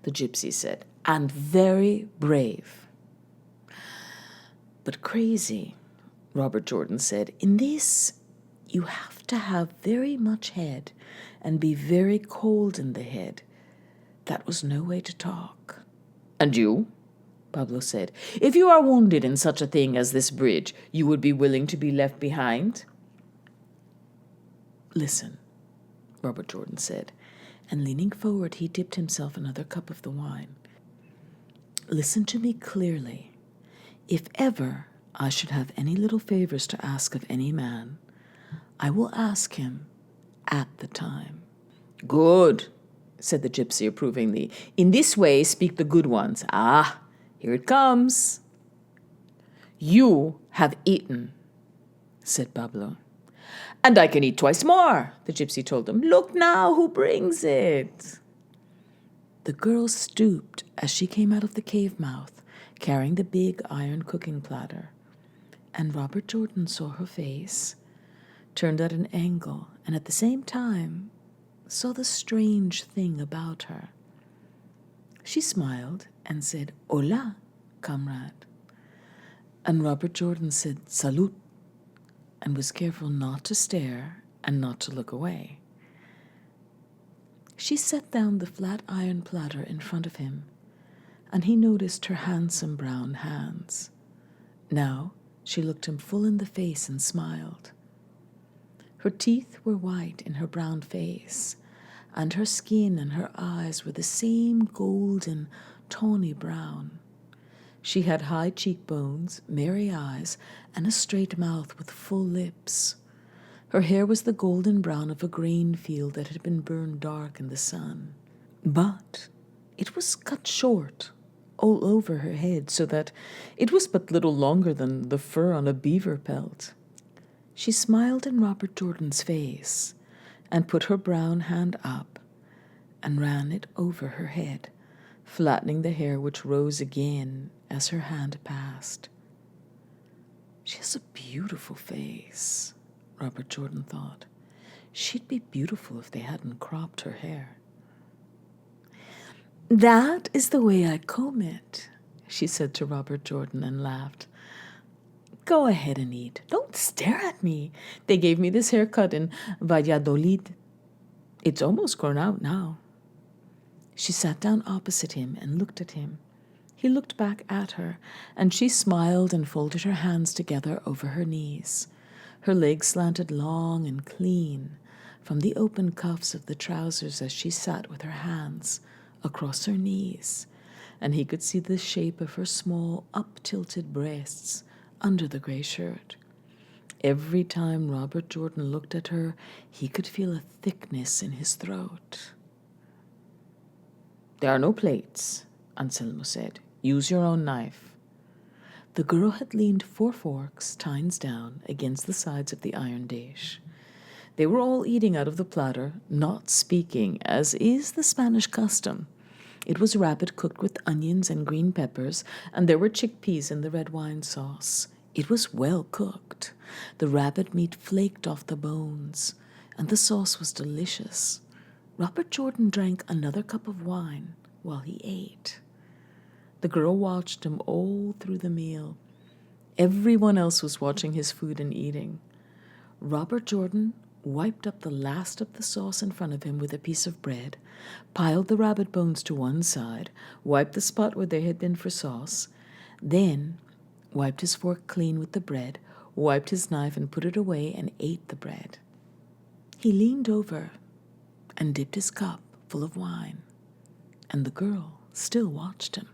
the gypsy said, and very brave. But crazy, Robert Jordan said. In this, you have to have very much head and be very cold in the head. That was no way to talk. And you? Pablo said. If you are wounded in such a thing as this bridge, you would be willing to be left behind? Listen, Robert Jordan said, and leaning forward, he dipped himself another cup of the wine. Listen to me clearly. If ever I should have any little favors to ask of any man, I will ask him at the time. Good, said the gypsy approvingly. In this way speak the good ones. Ah, here it comes. You have eaten, said Pablo. And I can eat twice more, the gypsy told him. Look now, who brings it? The girl stooped as she came out of the cave mouth, carrying the big iron cooking platter. And Robert Jordan saw her face, turned at an angle, and at the same time saw the strange thing about her. She smiled and said, Hola, comrade. And Robert Jordan said, Salut, and was careful not to stare and not to look away. She set down the flat iron platter in front of him, and he noticed her handsome brown hands. Now she looked him full in the face and smiled. Her teeth were white in her brown face, and her skin and her eyes were the same golden, tawny brown. She had high cheekbones, merry eyes, and a straight mouth with full lips. Her hair was the golden brown of a grain field that had been burned dark in the sun. But it was cut short all over her head, so that it was but little longer than the fur on a beaver pelt. She smiled in Robert Jordan's face and put her brown hand up and ran it over her head, flattening the hair which rose again as her hand passed. She has a beautiful face, Robert Jordan thought. She'd be beautiful if they hadn't cropped her hair. That is the way I comb it, she said to Robert Jordan and laughed. Go ahead and eat. Don't stare at me. They gave me this haircut in Valladolid. It's almost grown out now. She sat down opposite him and looked at him. He looked back at her, and she smiled and folded her hands together over her knees. Her legs slanted long and clean from the open cuffs of the trousers as she sat with her hands across her knees, and he could see the shape of her small, up-tilted breasts under the gray shirt. Every time Robert Jordan looked at her, he could feel a thickness in his throat. There are no plates, Anselmo said. Use your own knife. The girl had leaned 4 forks, tines down, against the sides of the iron dish. They were all eating out of the platter, not speaking, as is the Spanish custom. It was rabbit cooked with onions and green peppers, and there were chickpeas in the red wine sauce. It was well cooked. The rabbit meat flaked off the bones, and the sauce was delicious. Robert Jordan drank another cup of wine while he ate. The girl watched him all through the meal. Everyone else was watching his food and eating. Robert Jordan wiped up the last of the sauce in front of him with a piece of bread, piled the rabbit bones to one side, wiped the spot where they had been for sauce, then wiped his fork clean with the bread, wiped his knife and put it away and ate the bread. He leaned over and dipped his cup full of wine, and the girl still watched him.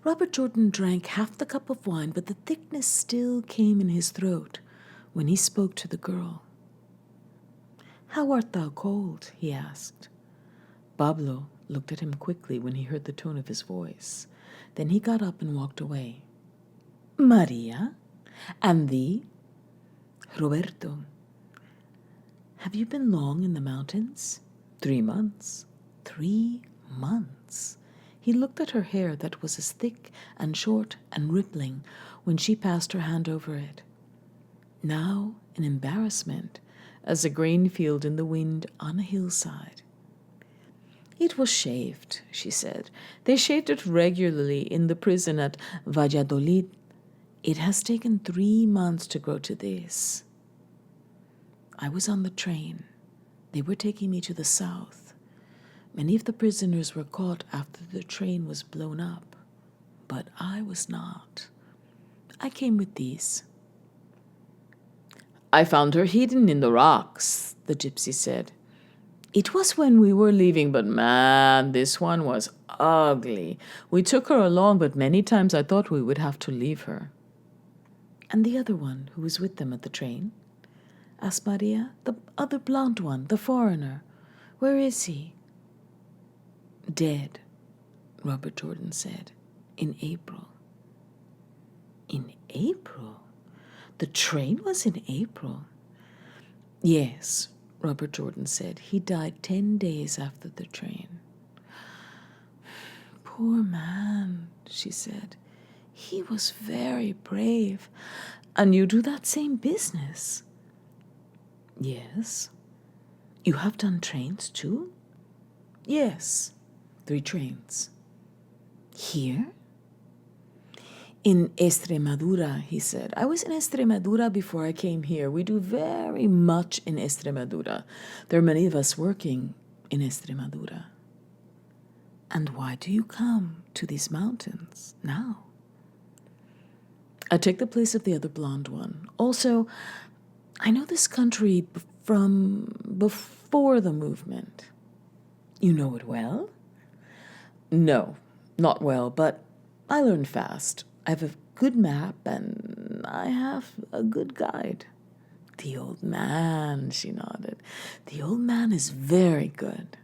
Robert Jordan drank half the cup of wine, but the thickness still came in his throat when he spoke to the girl. "How art thou cold?" he asked. Pablo looked at him quickly when he heard the tone of his voice. Then he got up and walked away. "Maria? And thee?" "Roberto." "Have you been long in the mountains?" 3 months. 3 months. He looked at her hair that was as thick and short and rippling when she passed her hand over it. Now in embarrassment, as a grain field in the wind on a hillside. "It was shaved," she said. "They shaved it regularly in the prison at Valladolid. It has taken 3 months to grow to this. I was on the train. They were taking me to the south. Many of the prisoners were caught after the train was blown up, but I was not. I came with these." "I found her hidden in the rocks," the gypsy said. "It was when we were leaving, but man, this one was ugly. We took her along, but many times I thought we would have to leave her." "And the other one who was with them at the train?" asked Maria. "The other blonde one, the foreigner. Where is he?" "Dead," Robert Jordan said, "in April." "In April? The train was in April?" "Yes," Robert Jordan said. "He died 10 days after the train." "Poor man," she said. "He was very brave. And you do that same business?" "Yes." "You have done trains too?" "Yes, 3 trains." "Here?" "In Extremadura," he said. "I was in Extremadura before I came here. We do very much in Extremadura. There are many of us working in Extremadura." "And why do you come to these mountains now?" "I take the place of the other blonde one. Also, I know this country from before the movement." "You know it well?" "No, not well, but I learn fast. I have a good map and I have a good guide." "The old man," she nodded. "The old man is very good."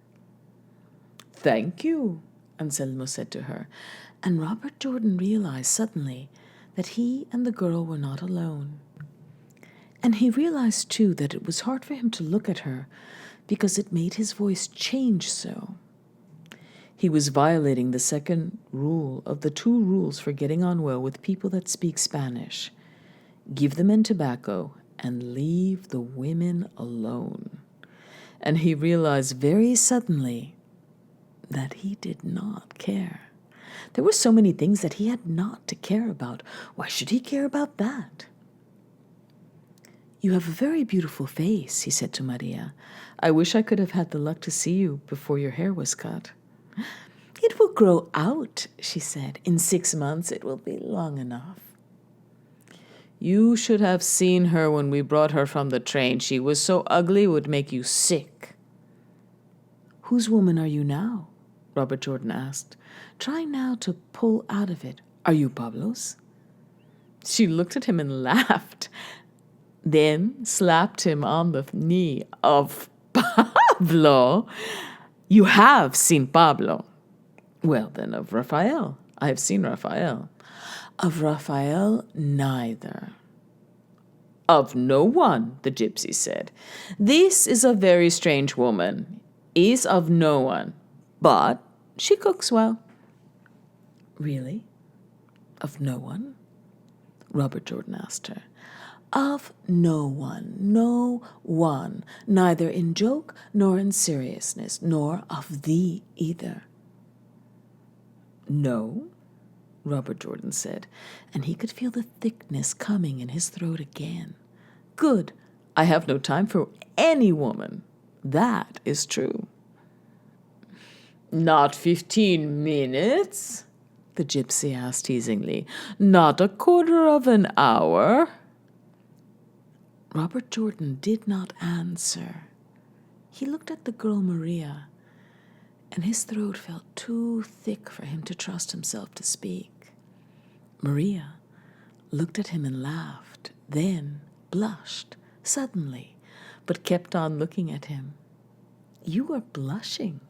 "Thank you," Anselmo said to her, and Robert Jordan realized suddenly that he and the girl were not alone. And he realized, too, that it was hard for him to look at her because it made his voice change so. He was violating the second rule of the 2 rules for getting on well with people that speak Spanish. Give the men tobacco and leave the women alone. And he realized very suddenly that he did not care. There were so many things that he had not to care about. Why should he care about that? "You have a very beautiful face," he said to Maria. "I wish I could have had the luck to see you before your hair was cut." "It will grow out," she said. "In 6 months it will be long enough." "You should have seen her when we brought her from the train. She was so ugly it would make you sick." "Whose woman are you now?" Robert Jordan asked, trying now to pull out of it. "Are you Pablo's?" She looked at him and laughed, then slapped him on the knee. "Of Pablo? You have seen Pablo." "Well, then, of Raphael. I have seen Raphael." "Of Raphael, neither." Of no one, the gypsy said. This is a very strange woman. Is of no one. But she cooks well. Really? Of no one? Robert Jordan asked her. Of no one, no one, neither in joke nor in seriousness, nor of thee either. No, Robert Jordan said, and he could feel the thickness coming in his throat again. Good. I have no time for any woman. That is true. Not 15 minutes? The gypsy asked teasingly. Not a quarter of an hour? Robert Jordan did not answer. He looked at the girl Maria, and his throat felt too thick for him to trust himself to speak. Maria looked at him and laughed, then blushed suddenly, but kept on looking at him. You are blushing,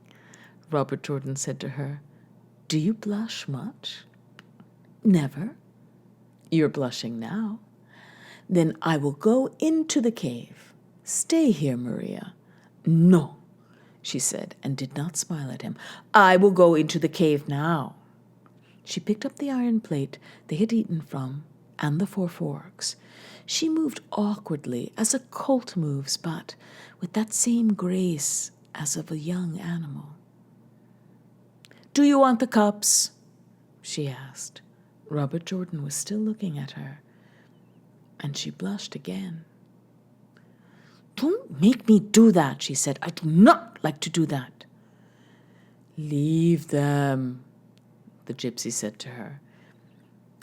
Robert Jordan said to her. Do you blush much? Never. You're blushing now. Then I will go into the cave. Stay here, Maria. No, she said, and did not smile at him. I will go into the cave now. She picked up the iron plate they had eaten from, and the 4 forks. She moved awkwardly, as a colt moves, but with that same grace as of a young animal. Do you want the cups? She asked. Robert Jordan was still looking at her, and she blushed again. Don't make me do that, she said. I do not like to do that. Leave them, the gypsy said to her.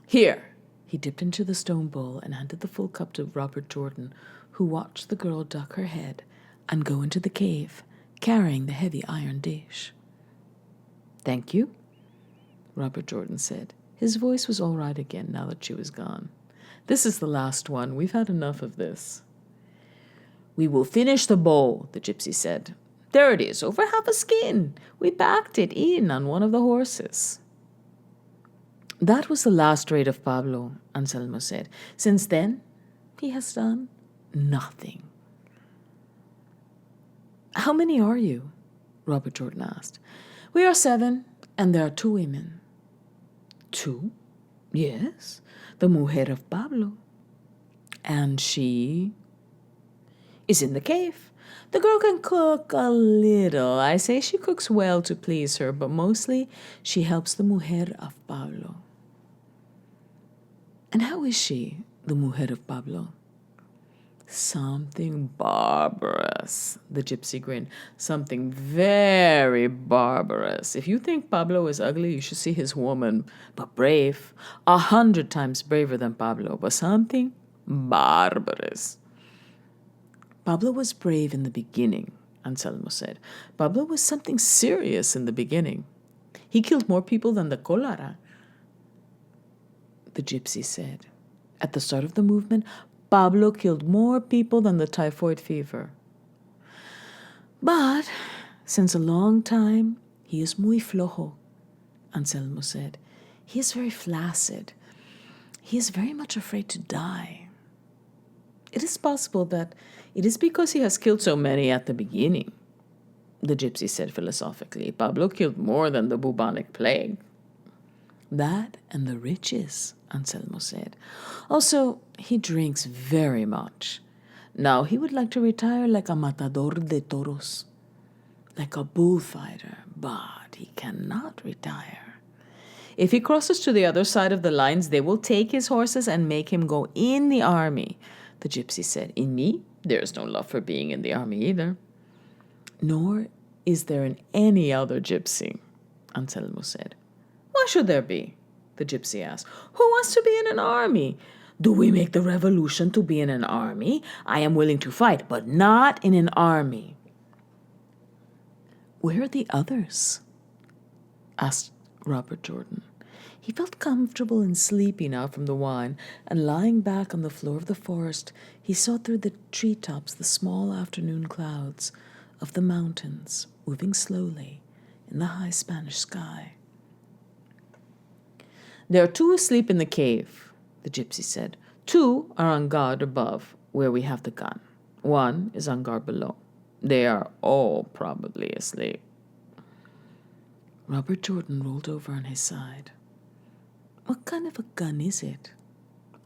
Here. He dipped into the stone bowl and handed the full cup to Robert Jordan, who watched the girl duck her head and go into the cave, carrying the heavy iron dish. Thank you, Robert Jordan said. His voice was all right again now that she was gone. This is the last one. We've had enough of this. We will finish the bowl, the gypsy said. There it is, over half a skin. We backed it in on one of the horses. That was the last raid of Pablo, Anselmo said. Since then, he has done nothing. How many are you? Robert Jordan asked. We are 7, and there are 2 women. 2? Yes, the mujer of Pablo. And she is in the cave. The girl can cook a little. I say she cooks well to please her, but mostly she helps the mujer of Pablo. And how is she, the mujer of Pablo? Something barbarous, the gypsy grinned. Something very barbarous. If you think Pablo is ugly, you should see his woman. But brave, 100 times braver than Pablo, but something barbarous. Pablo was brave in the beginning, Anselmo said. Pablo was something serious in the beginning. He killed more people than the cholera, the gypsy said. At the start of the movement, Pablo killed more people than the typhoid fever. But since a long time, he is muy flojo, Anselmo said. He is very flaccid. He is very much afraid to die. It is possible that it is because he has killed so many at the beginning, the gypsy said philosophically. Pablo killed more than the bubonic plague. That and the riches, Anselmo said. Also, he drinks very much. Now he would like to retire like a matador de toros, like a bullfighter, but he cannot retire. If he crosses to the other side of the lines, they will take his horses and make him go in the army, the gypsy said. In me, there is no love for being in the army either. Nor is there in any other gypsy, Anselmo said. Why should there be? The gypsy asked. Who wants to be in an army? Do we make the revolution to be in an army? I am willing to fight, but not in an army. Where are the others? Asked Robert Jordan. He felt comfortable and sleepy now from the wine, and lying back on the floor of the forest, he saw through the treetops the small afternoon clouds of the mountains moving slowly in the high Spanish sky. There are 2 asleep in the cave, the gypsy said. 2 are on guard above. where we have the gun. One is on guard below. They are all probably asleep. Robert Jordan rolled over on his side. What kind of a gun is it?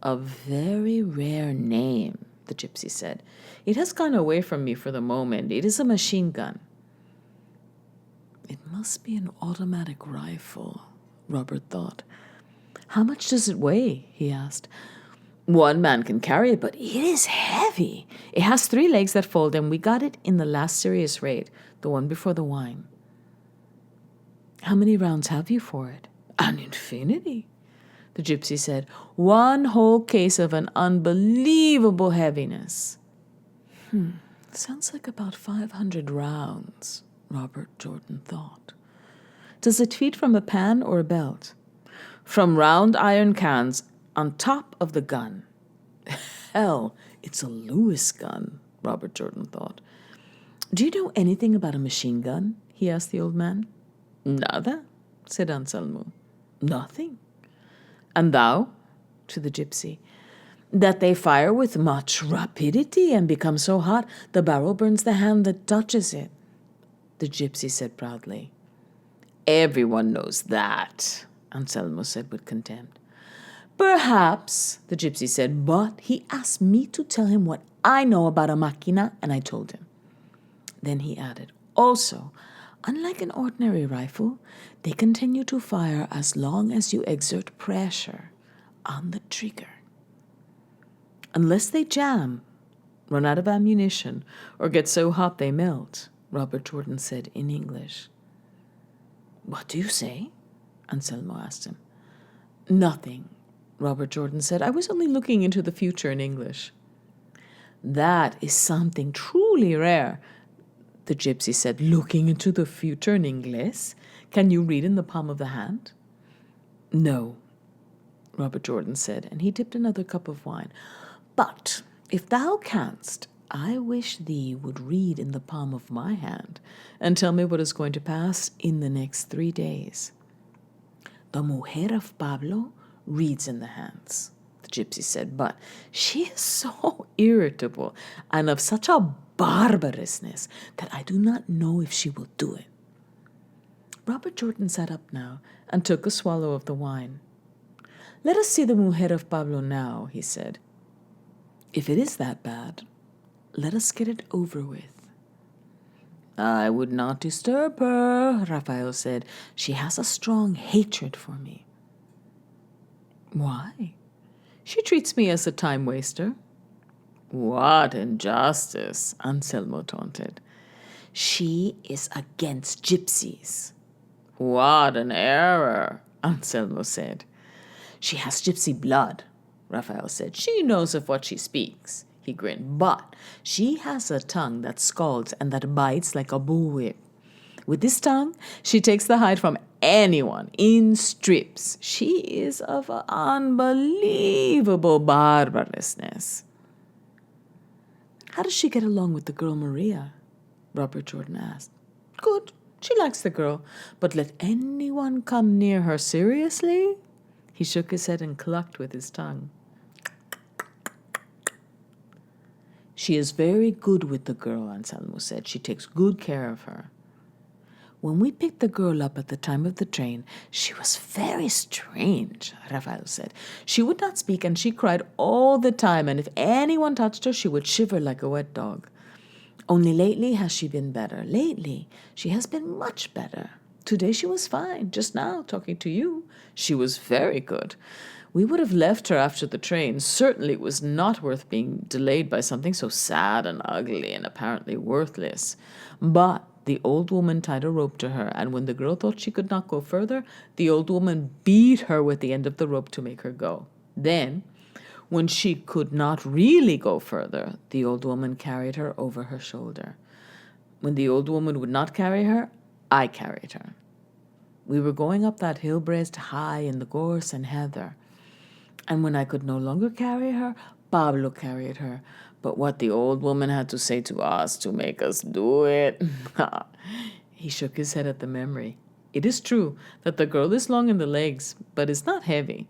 A very rare name, the gypsy said. It has gone away from me for the moment. It is a machine gun. It must be an automatic rifle, Robert thought. How much does it weigh? He asked. One man can carry it, but it is heavy. It has 3 legs that fold, and we got it in the last serious raid, the one before the wine. How many rounds have you for it? An infinity, the gypsy said. 1 whole case of an unbelievable heaviness. Sounds like about 500 rounds, Robert Jordan thought. Does it feed from a pan or a belt? From round iron cans on top of the gun. Hell, it's a Lewis gun, Robert Jordan thought. Do you know anything about a machine gun? He asked the old man. Nada, said Anselmo. Nothing. And thou, to the gypsy, that they fire with much rapidity and become so hot the barrel burns the hand that touches it, the gypsy said proudly. Everyone knows that, Anselmo said with contempt. Perhaps, the gypsy said, but he asked me to tell him what I know about a máquina, and I told him. Then he added, also, unlike an ordinary rifle, they continue to fire as long as you exert pressure on the trigger. Unless they jam, run out of ammunition, or get so hot they melt, Robert Jordan said in English. What do you say? Anselmo asked him. Nothing, Robert Jordan said. I was only looking into the future in English. That is something truly rare, the gypsy said. Looking into the future in English? Can you read in the palm of the hand? No, Robert Jordan said, and he dipped another cup of wine. But if thou canst, I wish thee would read in the palm of my hand and tell me what is going to pass in the next 3 days. The mujer of Pablo reads in the hands, the gypsy said, but she is so irritable and of such a barbarousness that I do not know if she will do it. Robert Jordan sat up now and took a swallow of the wine. Let us see the mujer of Pablo now, he said. If it is that bad, let us get it over with. I would not disturb her, Raphael said. She has a strong hatred for me. Why? She treats me as a time waster. What injustice, Anselmo taunted. She is against gypsies. What an error, Anselmo said. She has gypsy blood, Raphael said. She knows of what she speaks, he grinned, but she has a tongue that scalds and that bites like a bullwhip. With this tongue, she takes the hide from anyone in strips. She is of unbelievable barbarousness. How does she get along with the girl Maria? Robert Jordan asked. Good. She likes the girl, but let anyone come near her seriously? He shook his head and clucked with his tongue. She is very good with the girl, Anselmo said. She takes good care of her. When we picked the girl up at the time of the train, she was very strange, Raphael said. She would not speak, and she cried all the time, and if anyone touched her, she would shiver like a wet dog. Only lately has she been better. Lately, she has been much better. Today she was fine. Just now, talking to you, she was very good. We would have left her after the train. Certainly it was not worth being delayed by something so sad and ugly and apparently worthless. But the old woman tied a rope to her, and when the girl thought she could not go further, the old woman beat her with the end of the rope to make her go. Then, when she could not really go further, the old woman carried her over her shoulder. When the old woman would not carry her, I carried her. We were going up that hill breast high in the gorse and heather. And when I could no longer carry her, Pablo carried her. But what the old woman had to say to us to make us do it. He shook his head at the memory. It is true that the girl is long in the legs, but is not heavy.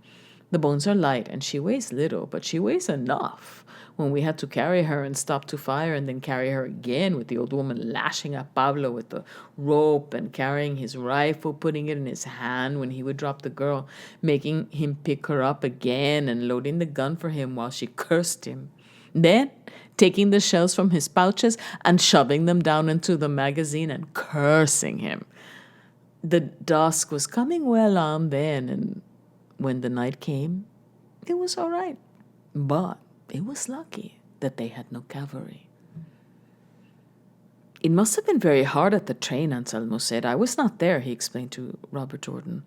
The bones are light, and she weighs little, but she weighs enough. When we had to carry her and stop to fire and then carry her again with the old woman lashing at Pablo with the rope and carrying his rifle, putting it in his hand when he would drop the girl, making him pick her up again and loading the gun for him while she cursed him. Then taking the shells from his pouches and shoving them down into the magazine and cursing him. The dusk was coming well on then, and when the night came, it was all right. But it was lucky that they had no cavalry. It must have been very hard at the train, Anselmo said. I was not there, he explained to Robert Jordan.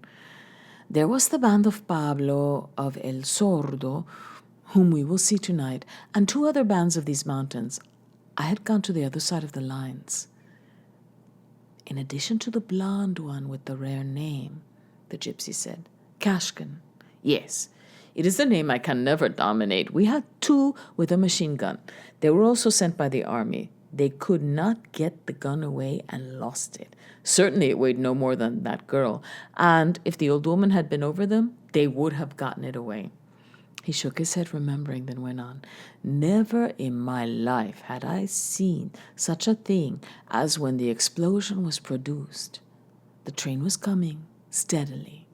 There was the band of Pablo, of El Sordo, whom we will see tonight, and 2 other bands of these mountains. I had gone to the other side of the lines. In addition to the blonde one with the rare name, the gypsy said. Kashkin. Yes, it is the name I can never dominate. We had 2 with a machine gun. They were also sent by the army. They could not get the gun away and lost it. Certainly it weighed no more than that girl. And if the old woman had been over them, they would have gotten it away. He shook his head, remembering, then went on. Never in my life had I seen such a thing as when the explosion was produced. The train was coming steadily.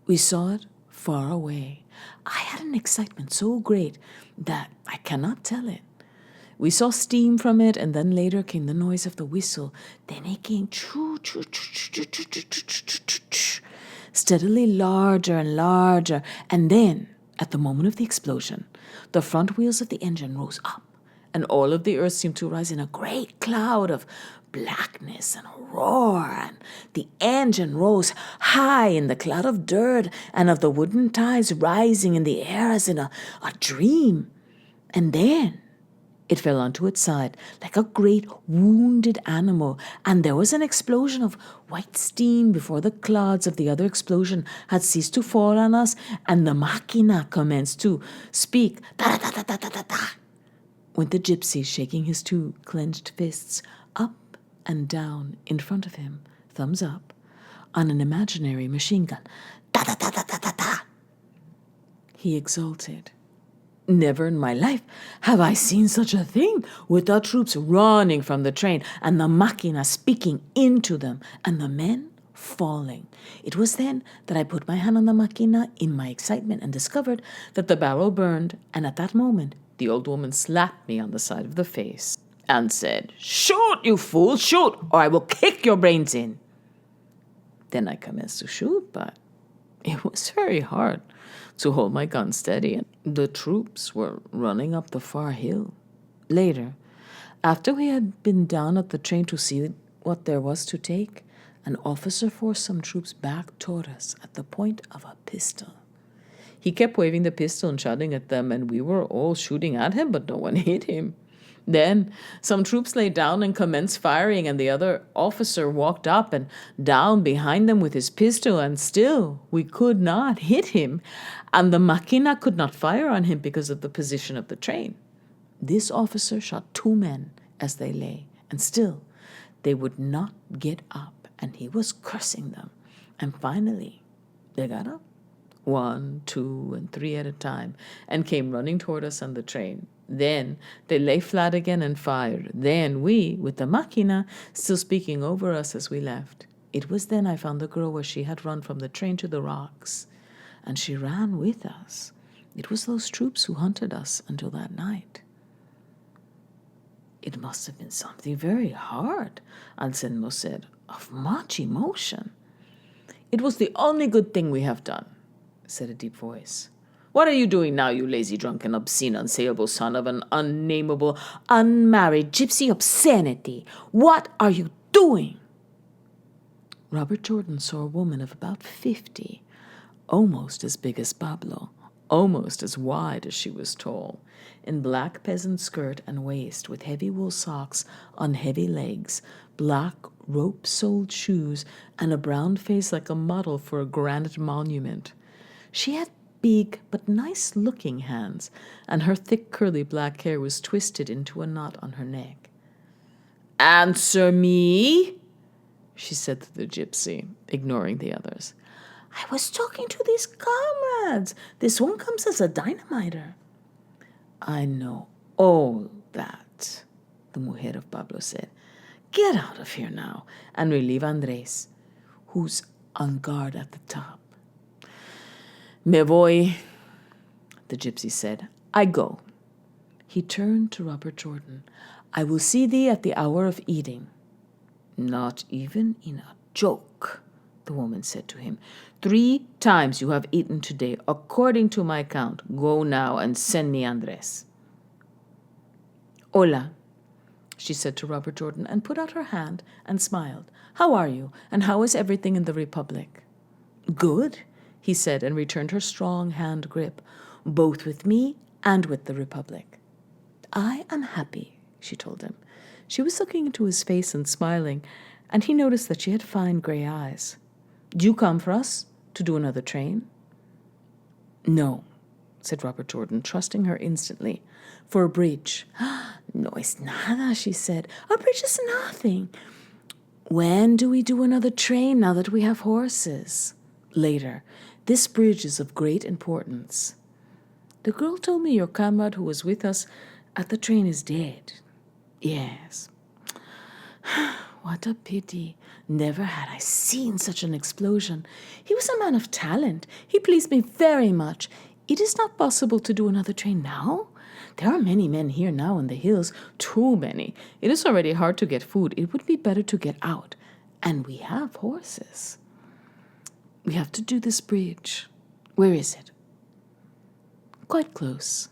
We saw it far away. I had an excitement so great that I cannot tell it. We saw steam from it, and then later came the noise of the whistle. Then it came steadily larger and larger, and then, at the moment of the explosion, the front wheels of the engine rose up, and all of the earth seemed to rise in a great cloud of blackness and a roar, and the engine rose high in the cloud of dirt and of the wooden ties rising in the air as in a dream. And then it fell onto its side like a great wounded animal, and there was an explosion of white steam before the clouds of the other explosion had ceased to fall on us, and the machina commenced to speak. Da-da-da-da-da-da-da, went the gypsy, shaking his 2 clenched fists up and down in front of him, thumbs up, on an imaginary machine gun. Da-da-da-da-da-da-da. He exulted. Never in my life have I seen such a thing, with the troops running from the train and the machina speaking into them and the men falling. It was then that I put my hand on the machina in my excitement and discovered that the barrel burned, and at that moment the old woman slapped me on the side of the face and said, "Shoot, you fool, shoot, or I will kick your brains in." Then I commenced to shoot, but it was very hard to hold my gun steady, and the troops were running up the far hill. Later, after we had been down at the train to see what there was to take, an officer forced some troops back toward us at the point of a pistol. He kept waving the pistol and shouting at them, and we were all shooting at him, but no one hit him. Then some troops lay down and commenced firing, and the other officer walked up and down behind them with his pistol, and still we could not hit him, and the machina could not fire on him because of the position of the train. This officer shot 2 men as they lay, and still they would not get up, and he was cursing them. And finally they got up, 1, 2, and 3 at a time, and came running toward us on the train. Then they lay flat again and fired. Then we, with the machina, still speaking over us as we left. It was then I found the girl where she had run from the train to the rocks, and she ran with us. It was those troops who hunted us until that night. It must have been something very hard, Anselmo said, of much emotion. It was the only good thing we have done, said a deep voice. What are you doing now, you lazy, drunken, obscene, unsayable son of an unnameable, unmarried gypsy obscenity? What are you doing? Robert Jordan saw a woman of about 50, almost as big as Pablo, almost as wide as she was tall, in black peasant skirt and waist, with heavy wool socks on heavy legs, black rope-soled shoes, and a brown face like a model for a granite monument. She had big but nice-looking hands, and her thick curly black hair was twisted into a knot on her neck. "Answer me," she said to the gypsy, ignoring the others. I was talking to these comrades. This one comes as a dynamiter. I know all that, the mujer of Pablo said. Get out of here now and relieve Andres, who's on guard at the top. Me voy, the gypsy said. I go. He turned to Robert Jordan. I will see thee at the hour of eating. Not even in a joke, the woman said to him. 3 times you have eaten today, according to my count. Go now and send me Andres. Hola, she said to Robert Jordan, and put out her hand and smiled. How are you, and how is everything in the Republic? Good, he said, and returned her strong hand grip, both with me and with the Republic. I am happy, she told him. She was looking into his face and smiling, and he noticed that she had fine gray eyes. Do you come for us to do another train? No, said Robert Jordan, trusting her instantly. For a bridge. No es nada, she said. A bridge is nothing. When do we do another train now that we have horses? Later. This bridge is of great importance. The girl told me your comrade who was with us at the train is dead. Yes. What a pity. Never had I seen such an explosion. He was a man of talent. He pleased me very much. It is not possible to do another train now. There are many men here now in the hills, too many. It is already hard to get food. It would be better to get out. And we have horses. We have to do this bridge. Where is it? Quite close.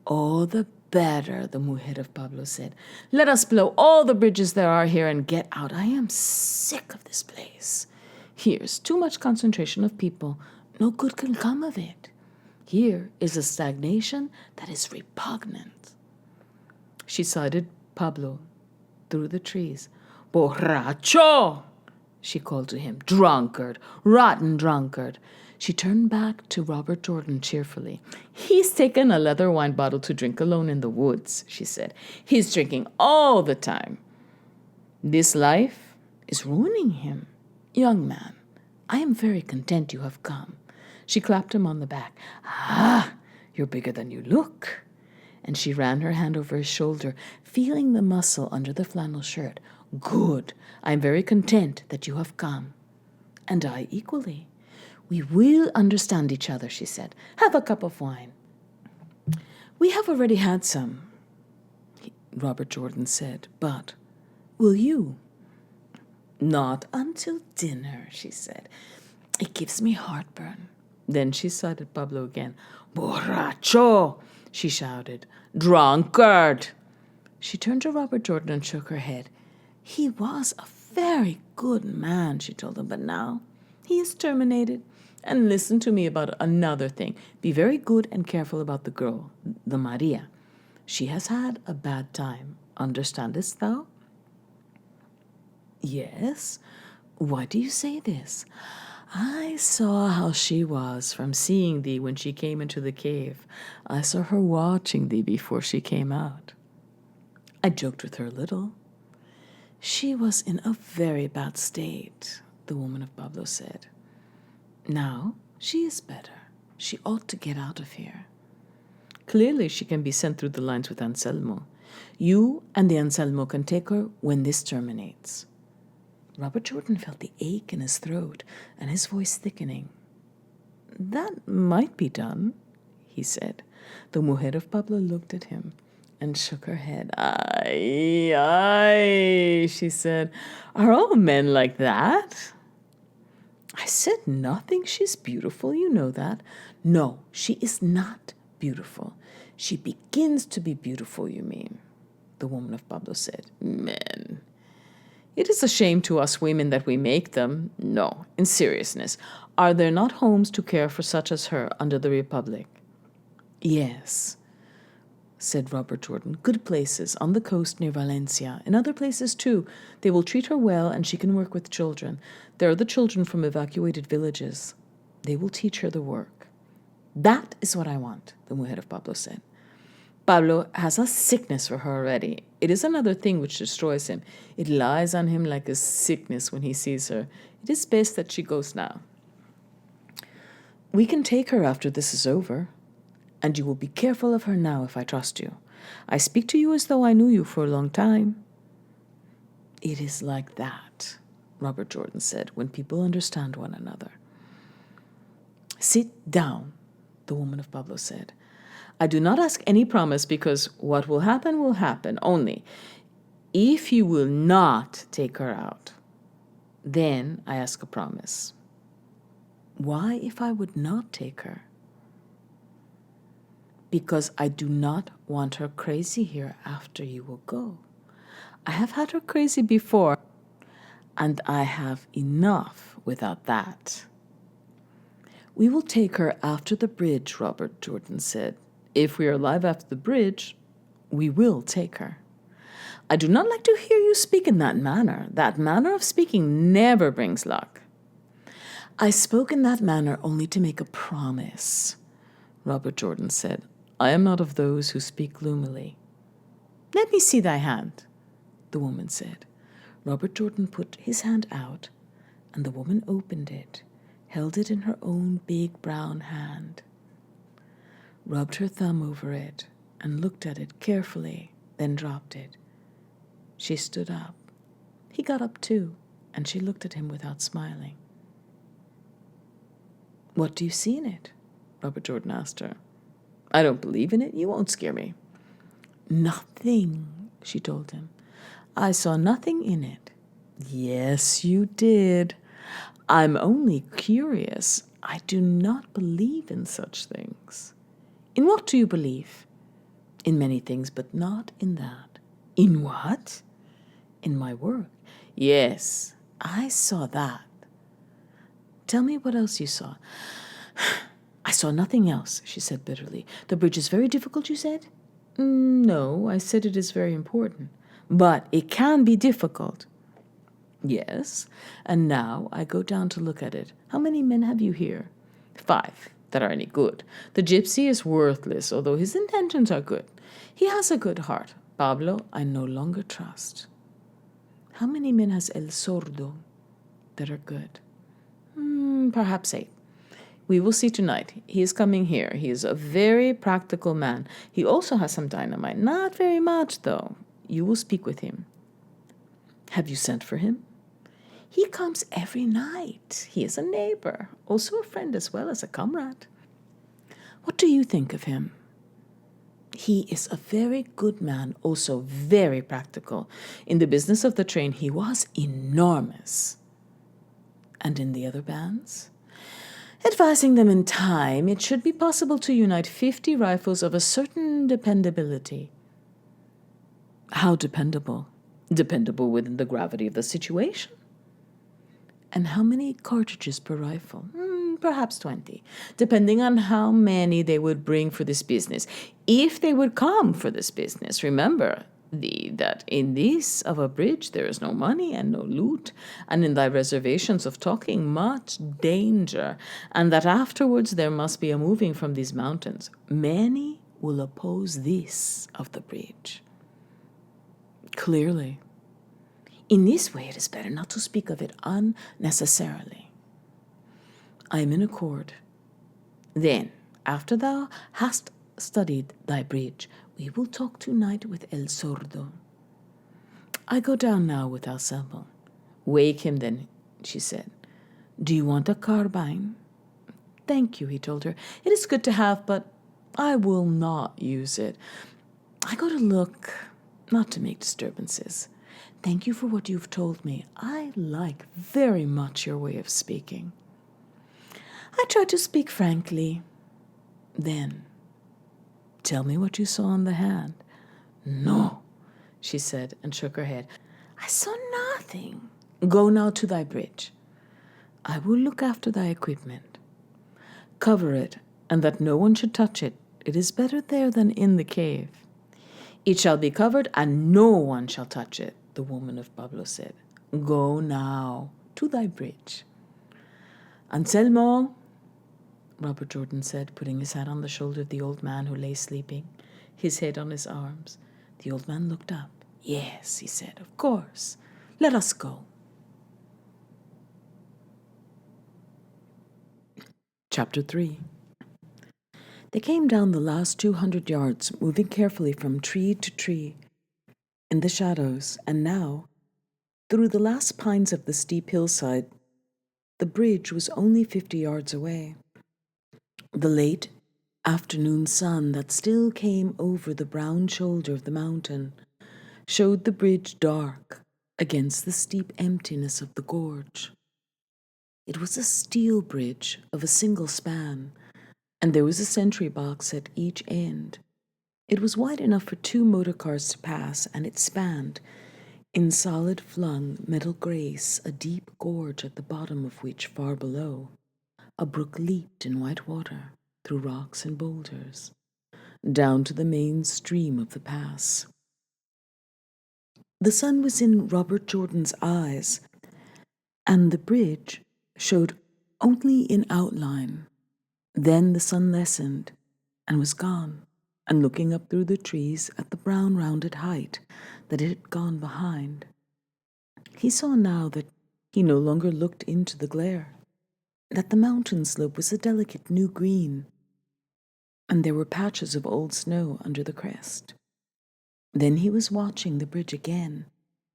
All the better, the mujer of Pablo said. Let us blow all the bridges there are here and get out. I am sick of this place. Here's too much concentration of people. No good can come of it. Here is a stagnation that is repugnant. She sighted Pablo through the trees. Borracho, she called to him. Drunkard, rotten drunkard. She turned back to Robert Jordan cheerfully. He's taken a leather wine bottle to drink alone in the woods, she said. He's drinking all the time. This life is ruining him. Young man, I am very content you have come. She clapped him on the back. Ah, you're bigger than you look. And she ran her hand over his shoulder, feeling the muscle under the flannel shirt. Good. I am very content that you have come. And I equally. We will understand each other, she said. Have a cup of wine. We have already had some, Robert Jordan said, but will you? Not until dinner, she said. It gives me heartburn. Then she sighted Pablo again. Borracho, she shouted. Drunkard. She turned to Robert Jordan and shook her head. He was a very good man, she told him, but now he is terminated. And listen to me about another thing. Be very good and careful about the girl, the Maria. She has had a bad time. Understandest thou? Yes. Why do you say this? I saw how she was from seeing thee when she came into the cave. I saw her watching thee before she came out. I joked with her a little. She was in a very bad state, the woman of Pablo said. Now she is better. She ought to get out of here. Clearly she can be sent through the lines with Anselmo. You and the Anselmo can take her when this terminates. Robert Jordan felt the ache in his throat and his voice thickening. That might be done, he said. The mujer of Pablo looked at him and shook her head. Ay, ay, she said. Are all men like that? I said nothing. She's beautiful, you know that. No, she is not beautiful. She begins to be beautiful, you mean, the woman of Pablo said. Men. It is a shame to us women that we make them. No, in seriousness, are there not homes to care for such as her under the Republic? Yes, said Robert Jordan. Good places on the coast near Valencia. In other places, too. They will treat her well, and she can work with children. There are the children from evacuated villages. They will teach her the work. That is what I want, the mujer of Pablo said. Pablo has a sickness for her already. It is another thing which destroys him. It lies on him like a sickness when he sees her. It is best that she goes now. We can take her after this is over, and you will be careful of her now if I trust you. I speak to you as though I knew you for a long time. It is like that, Robert Jordan said, when people understand one another. Sit down, the woman of Pablo said. I do not ask any promise because what will happen. Only, if you will not take her out, then I ask a promise. Why if I would not take her? Because I do not want her crazy here after you will go. I have had her crazy before, and I have enough without that. We will take her after the bridge, Robert Jordan said. If we are alive after the bridge, we will take her. I do not like to hear you speak in that manner. That manner of speaking never brings luck. I spoke in that manner only to make a promise, Robert Jordan said. I am not of those who speak gloomily. Let me see thy hand, the woman said. Robert Jordan put his hand out, and the woman opened it, held it in her own big brown hand, rubbed her thumb over it, and looked at it carefully, then dropped it. She stood up. He got up too, and she looked at him without smiling. What do you see in it? Robert Jordan asked her. I don't believe in it. You won't scare me. Nothing, she told him. I saw nothing in it. Yes, you did. I'm only curious. I do not believe in such things. In what do you believe? In many things, but not in that. In what? In my work. Yes, I saw that. Tell me what else you saw. I saw nothing else, she said bitterly. The bridge is very difficult, you said? No, I said it is very important. But it can be difficult. Yes, and now I go down to look at it. How many men have you here? 5 that are any good. The gypsy is worthless, although his intentions are good. He has a good heart. Pablo, I no longer trust. How many men has El Sordo that are good? Perhaps 8. We will see tonight. He is coming here. He is a very practical man. He also has some dynamite. Not very much, though. You will speak with him. Have you sent for him? He comes every night. He is a neighbor, also a friend as well as a comrade. What do you think of him? He is a very good man, also very practical. In the business of the train, he was enormous. And in the other bands? Advising them in time, it should be possible to unite 50 rifles of a certain dependability. How dependable? Dependable within the gravity of the situation. And how many cartridges per rifle? Perhaps 20, depending on how many they would bring for this business. If they would come for this business, remember that in this of a bridge there is no money and no loot, and in thy reservations of talking much danger, and that afterwards there must be a moving from these mountains. Many will oppose this of the bridge. Clearly. In this way it is better not to speak of it unnecessarily. I am in accord. Then, after thou hast studied thy bridge, we will talk tonight with El Sordo. I go down now with Anselmo. Wake him then, she said. Do you want a carbine? Thank you, he told her. It is good to have, but I will not use it. I go to look, not to make disturbances. Thank you for what you've told me. I like very much your way of speaking. I try to speak frankly. Then, tell me what you saw on the hand. No, she said, and shook her head. I saw nothing. Go now to thy bridge. I will look after thy equipment. Cover it, and that no one should touch it. It is better there than in the cave. It shall be covered, and no one shall touch it, the woman of Pablo said. Go now to thy bridge. Anselmo, Robert Jordan said, putting his hand on the shoulder of the old man who lay sleeping, his head on his arms. The old man looked up. Yes, he said, of course. Let us go. Chapter 3. They came down the last 200 yards, moving carefully from tree to tree in the shadows, and now, through the last pines of the steep hillside, the bridge was only 50 yards away. The late afternoon sun that still came over the brown shoulder of the mountain showed the bridge dark against the steep emptiness of the gorge. It was a steel bridge of a single span, and there was a sentry box at each end. It was wide enough for 2 motor cars to pass, and it spanned, in solid flung metal grace, a deep gorge at the bottom of which, far below, a brook leaped in white water through rocks and boulders, down to the main stream of the pass. The sun was in Robert Jordan's eyes, and the bridge showed only in outline. Then the sun lessened and was gone, and looking up through the trees at the brown rounded height that it had gone behind, he saw now that he no longer looked into the glare, that the mountain slope was a delicate new green, and there were patches of old snow under the crest. Then he was watching the bridge again,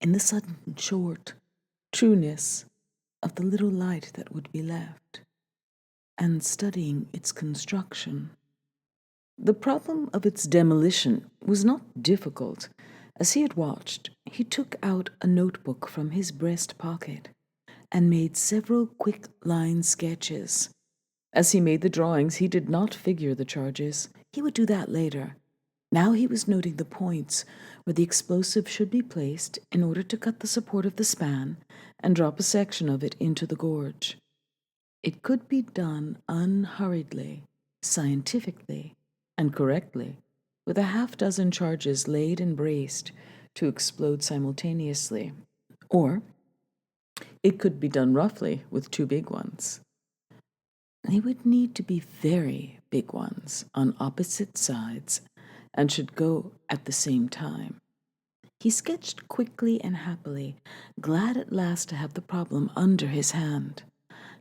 in the sudden short trueness of the little light that would be left, and studying its construction. The problem of its demolition was not difficult. As he had watched, he took out a notebook from his breast pocket and made several quick line sketches. As he made the drawings, he did not figure the charges. He would do that later. Now he was noting the points where the explosive should be placed in order to cut the support of the span and drop a section of it into the gorge. It could be done unhurriedly, scientifically, and correctly, with a half-dozen charges laid and braced to explode simultaneously. Or it could be done roughly with 2 big ones. They would need to be very big ones on opposite sides and should go at the same time. He sketched quickly and happily, glad at last to have the problem under his hand,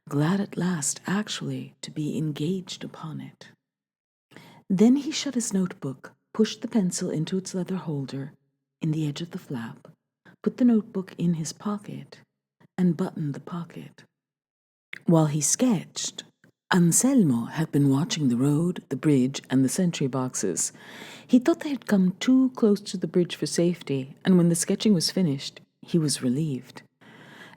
glad at last actually to be engaged upon it. Then he shut his notebook, pushed the pencil into its leather holder in the edge of the flap, put the notebook in his pocket, and buttoned the pocket. While he sketched, Anselmo had been watching the road, the bridge, and the sentry boxes. He thought they had come too close to the bridge for safety, and when the sketching was finished, he was relieved.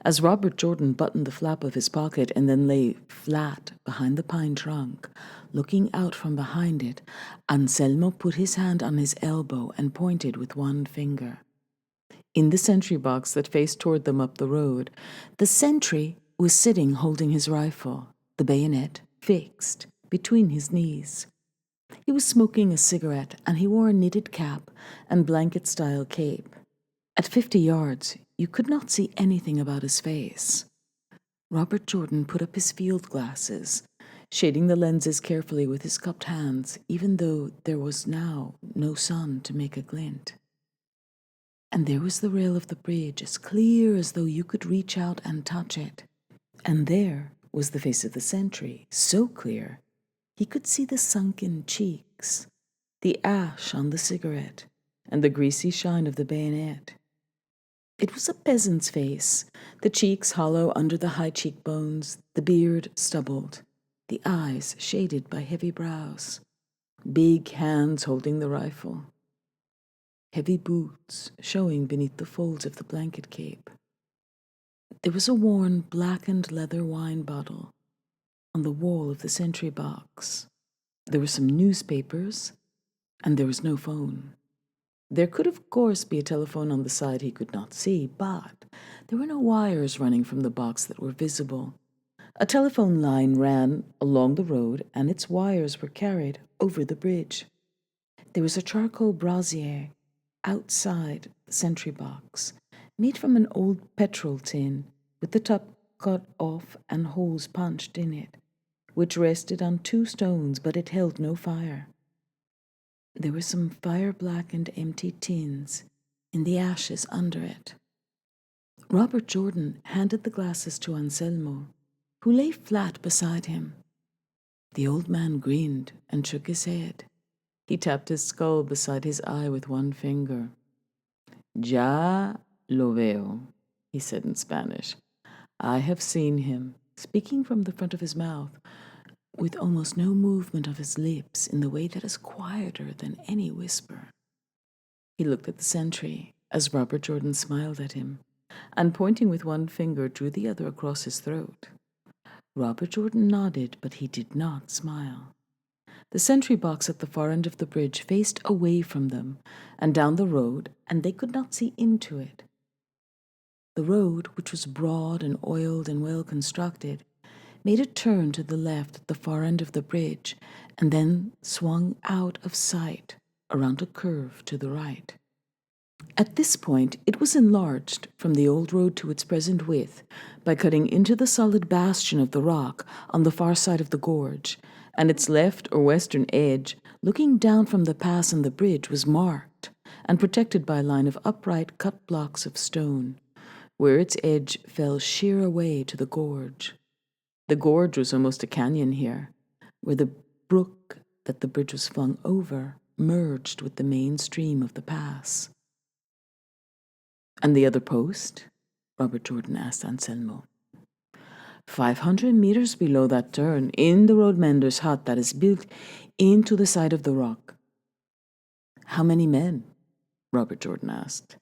As Robert Jordan buttoned the flap of his pocket and then lay flat behind the pine trunk, looking out from behind it, Anselmo put his hand on his elbow and pointed with one finger. In the sentry box that faced toward them up the road, the sentry was sitting holding his rifle, the bayonet fixed between his knees. He was smoking a cigarette, and he wore a knitted cap and blanket-style cape. At 50 yards, you could not see anything about his face. Robert Jordan put up his field glasses, shading the lenses carefully with his cupped hands, even though there was now no sun to make a glint. And there was the rail of the bridge, as clear as though you could reach out and touch it. And there was the face of the sentry, so clear he could see the sunken cheeks, the ash on the cigarette, and the greasy shine of the bayonet. It was a peasant's face, the cheeks hollow under the high cheekbones, the beard stubbled, the eyes shaded by heavy brows, big hands holding the rifle, heavy boots showing beneath the folds of the blanket cape. There was a worn, blackened leather wine bottle on the wall of the sentry box. There were some newspapers, and there was no phone. There could, of course, be a telephone on the side he could not see, but there were no wires running from the box that were visible. A telephone line ran along the road, and its wires were carried over the bridge. There was a charcoal brazier outside the sentry box, made from an old petrol tin, with the top cut off and holes punched in it, which rested on 2 stones, but it held no fire. There were some fire-blackened empty tins in the ashes under it. Robert Jordan handed the glasses to Anselmo, who lay flat beside him. The old man grinned and shook his head. He tapped his skull beside his eye with one finger. Ya lo veo, he said in Spanish. I have seen him, speaking from the front of his mouth, with almost no movement of his lips in the way that is quieter than any whisper. He looked at the sentry as Robert Jordan smiled at him, and pointing with one finger drew the other across his throat. Robert Jordan nodded, but he did not smile. The sentry box at the far end of the bridge faced away from them and down the road, and they could not see into it. The road, which was broad and oiled and well constructed, made a turn to the left at the far end of the bridge and then swung out of sight around a curve to the right. At this point, it was enlarged from the old road to its present width by cutting into the solid bastion of the rock on the far side of the gorge, and its left or western edge, looking down from the pass and the bridge, was marked and protected by a line of upright cut blocks of stone, where its edge fell sheer away to the gorge. The gorge was almost a canyon here, where the brook that the bridge was flung over merged with the main stream of the pass. And the other post? Robert Jordan asked Anselmo. 500 meters below that turn, in the road mender's hut that is built into the side of the rock. How many men? Robert Jordan asked.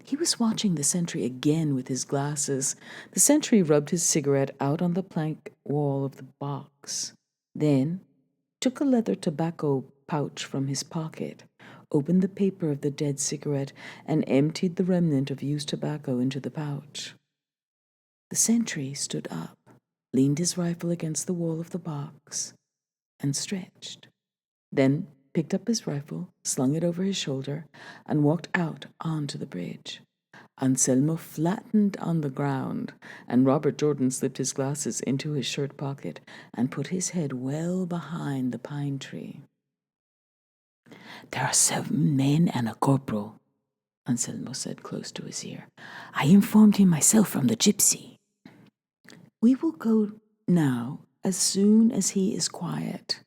He was watching the sentry again with his glasses. The sentry rubbed his cigarette out on the plank wall of the box, then took a leather tobacco pouch from his pocket, opened the paper of the dead cigarette, and emptied the remnant of used tobacco into the pouch. The sentry stood up, leaned his rifle against the wall of the box, and stretched. Then picked up his rifle, slung it over his shoulder, and walked out onto the bridge. Anselmo flattened on the ground, and Robert Jordan slipped his glasses into his shirt pocket and put his head well behind the pine tree. There are 7 men and a corporal, Anselmo said close to his ear. I informed him myself from the gypsy. We will go now as soon as he is quiet,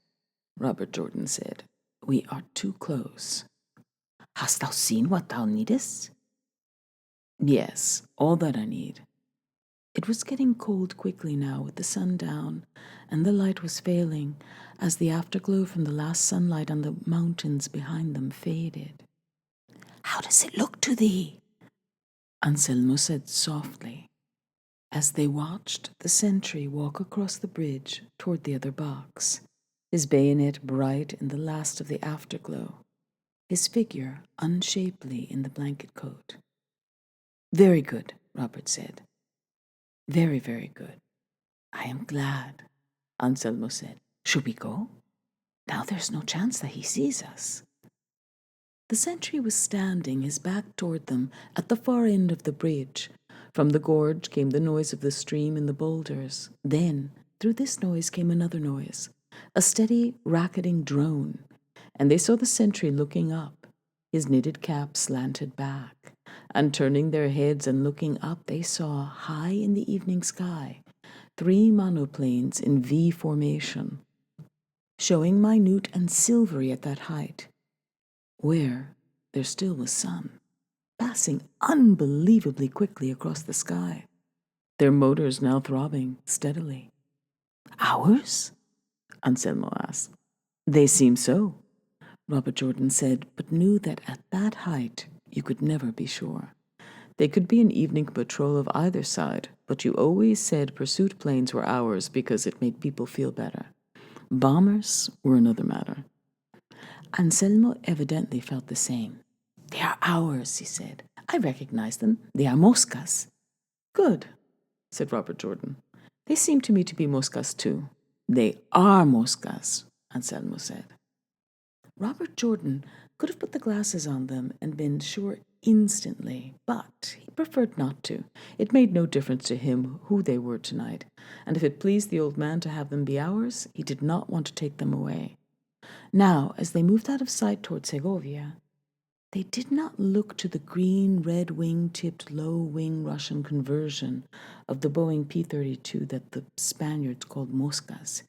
Robert Jordan said. We are too close. Hast thou seen what thou needest? Yes, all that I need. It was getting cold quickly now with the sun down, and the light was failing as the afterglow from the last sunlight on the mountains behind them faded. How does it look to thee? Anselmo said softly, as they watched the sentry walk across the bridge toward the other box, his bayonet bright in the last of the afterglow, his figure unshapely in the blanket coat. Very good, Robert said. Very, very good. I am glad, Anselmo said. Should we go? Now there's no chance that he sees us. The sentry was standing, his back toward them, at the far end of the bridge. From the gorge came the noise of the stream and the boulders. Then, through this noise came another noise, a steady, racketing drone, and they saw the sentry looking up, his knitted cap slanted back, and turning their heads and looking up, they saw, high in the evening sky, 3 monoplanes in V formation, showing minute and silvery at that height, where there still was sun, passing unbelievably quickly across the sky, their motors now throbbing steadily. Ours? Anselmo asked. They seem so, Robert Jordan said, but knew that at that height you could never be sure. They could be an evening patrol of either side, but you always said pursuit planes were ours because it made people feel better. Bombers were another matter. Anselmo evidently felt the same. They are ours, he said. I recognize them. They are Moscas. Good, said Robert Jordan. They seem to me to be Moscas too. They are Moscas, Anselmo said. Robert Jordan could have put the glasses on them and been sure instantly, but he preferred not to. It made no difference to him who they were tonight, and if it pleased the old man to have them be ours, he did not want to take them away. Now, as they moved out of sight toward Segovia, they did not look to the green, red wing-tipped, low-wing Russian conversion of the Boeing P-32 that the Spaniards called Moscas.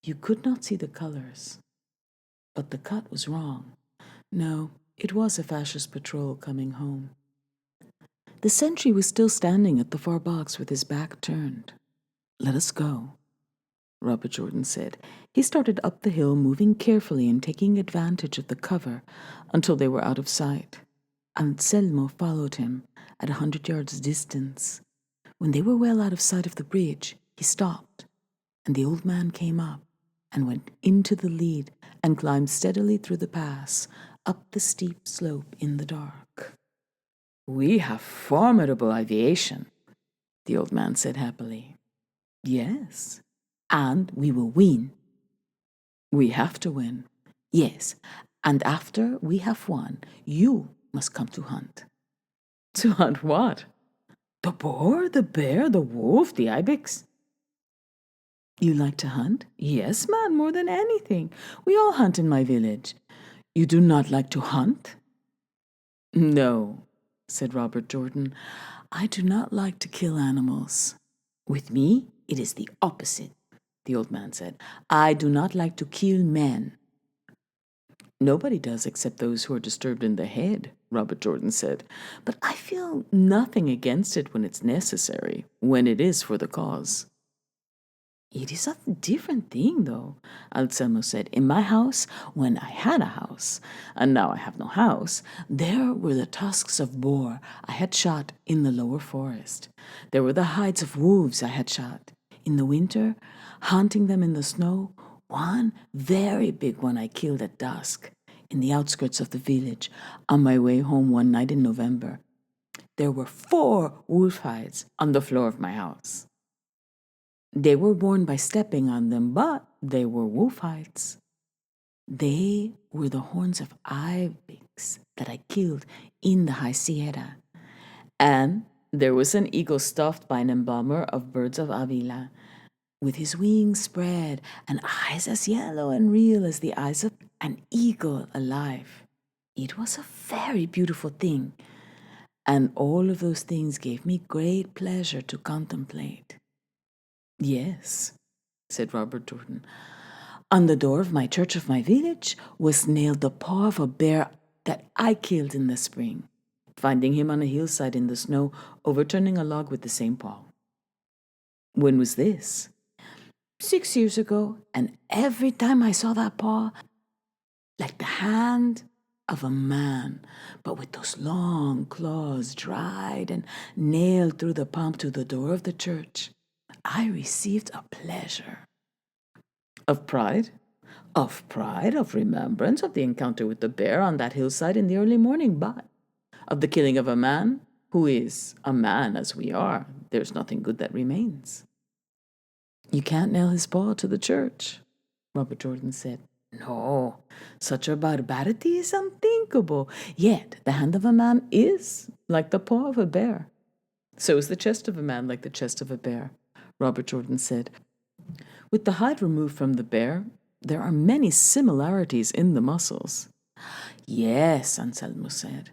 You could not see the colors, but the cut was wrong. No, it was a fascist patrol coming home. The sentry was still standing at the far box with his back turned. "Let us go," Robert Jordan said. He started up the hill, moving carefully and taking advantage of the cover until they were out of sight. Anselmo followed him at 100 yards distance. When they were well out of sight of the bridge, he stopped, and the old man came up and went into the lead and climbed steadily through the pass, up the steep slope in the dark. "We have formidable aviation," the old man said happily. "Yes, and we will win." "We have to win." "Yes, and after we have won, you must come to hunt." "To hunt what?" "The boar, the bear, the wolf, the ibex." "You like to hunt?" "Yes, man, more than anything. We all hunt in my village." "You do not like to hunt?" "No," said Robert Jordan. "I do not like to kill animals." "With me, it is the opposite," the old man said. "I do not like to kill men." "Nobody does except those who are disturbed in the head," Robert Jordan said. "But I feel nothing against it when it's necessary, when it is for the cause." "It is a different thing, though," Anselmo said. "In my house, when I had a house, and now I have no house, there were the tusks of boar I had shot in the lower forest. There were the hides of wolves I had shot. In the winter, hunting them in the snow, one very big one I killed at dusk in the outskirts of the village on my way home one night in November. There were 4 wolf hides on the floor of my house. They were worn by stepping on them, but they were wolf hides. They were the horns of ibex that I killed in the high sierra. And there was an eagle stuffed by an embalmer of birds of Avila, with his wings spread and eyes as yellow and real as the eyes of an eagle alive. It was a very beautiful thing, and all of those things gave me great pleasure to contemplate." "Yes," said Robert Jordan. "On the door of my church of my village was nailed the paw of a bear that I killed in the spring, finding him on a hillside in the snow, overturning a log with the same paw." "When was this?" 6 years ago, and every time I saw that paw, like the hand of a man, but with those long claws dried and nailed through the palm to the door of the church, I received a pleasure." "Of pride?" "Of pride, of remembrance of the encounter with the bear on that hillside in the early morning, but of the killing of a man who is a man as we are, there's nothing good that remains." "You can't nail his paw to the church," Robert Jordan said. "No, such a barbarity is unthinkable. Yet the hand of a man is like the paw of a bear." "So is the chest of a man like the chest of a bear," Robert Jordan said. "With the hide removed from the bear, there are many similarities in the muscles." "Yes," Anselmo said.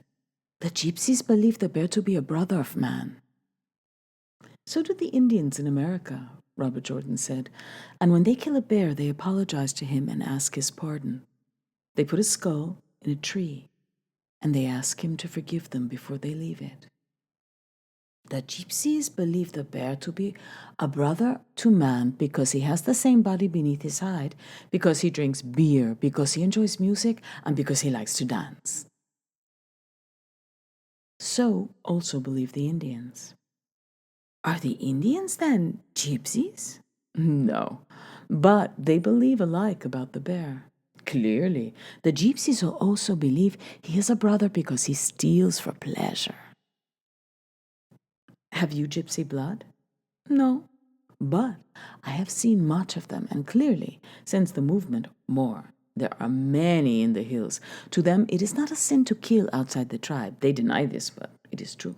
"The gypsies believe the bear to be a brother of man." "So do the Indians in America," Robert Jordan said. "And when they kill a bear, they apologize to him and ask his pardon. They put his skull in a tree, and they ask him to forgive them before they leave it." "The gypsies believe the bear to be a brother to man because he has the same body beneath his hide, because he drinks beer, because he enjoys music, and because he likes to dance." So also believe the Indians. "Are the Indians, then, gypsies?" "No, but they believe alike about the bear. Clearly, the gypsies will also believe he is a brother because he steals for pleasure." "Have you gypsy blood?" "No, but I have seen much of them, and clearly, since the movement, more. There are many in the hills. To them, it is not a sin to kill outside the tribe. They deny this, but it is true."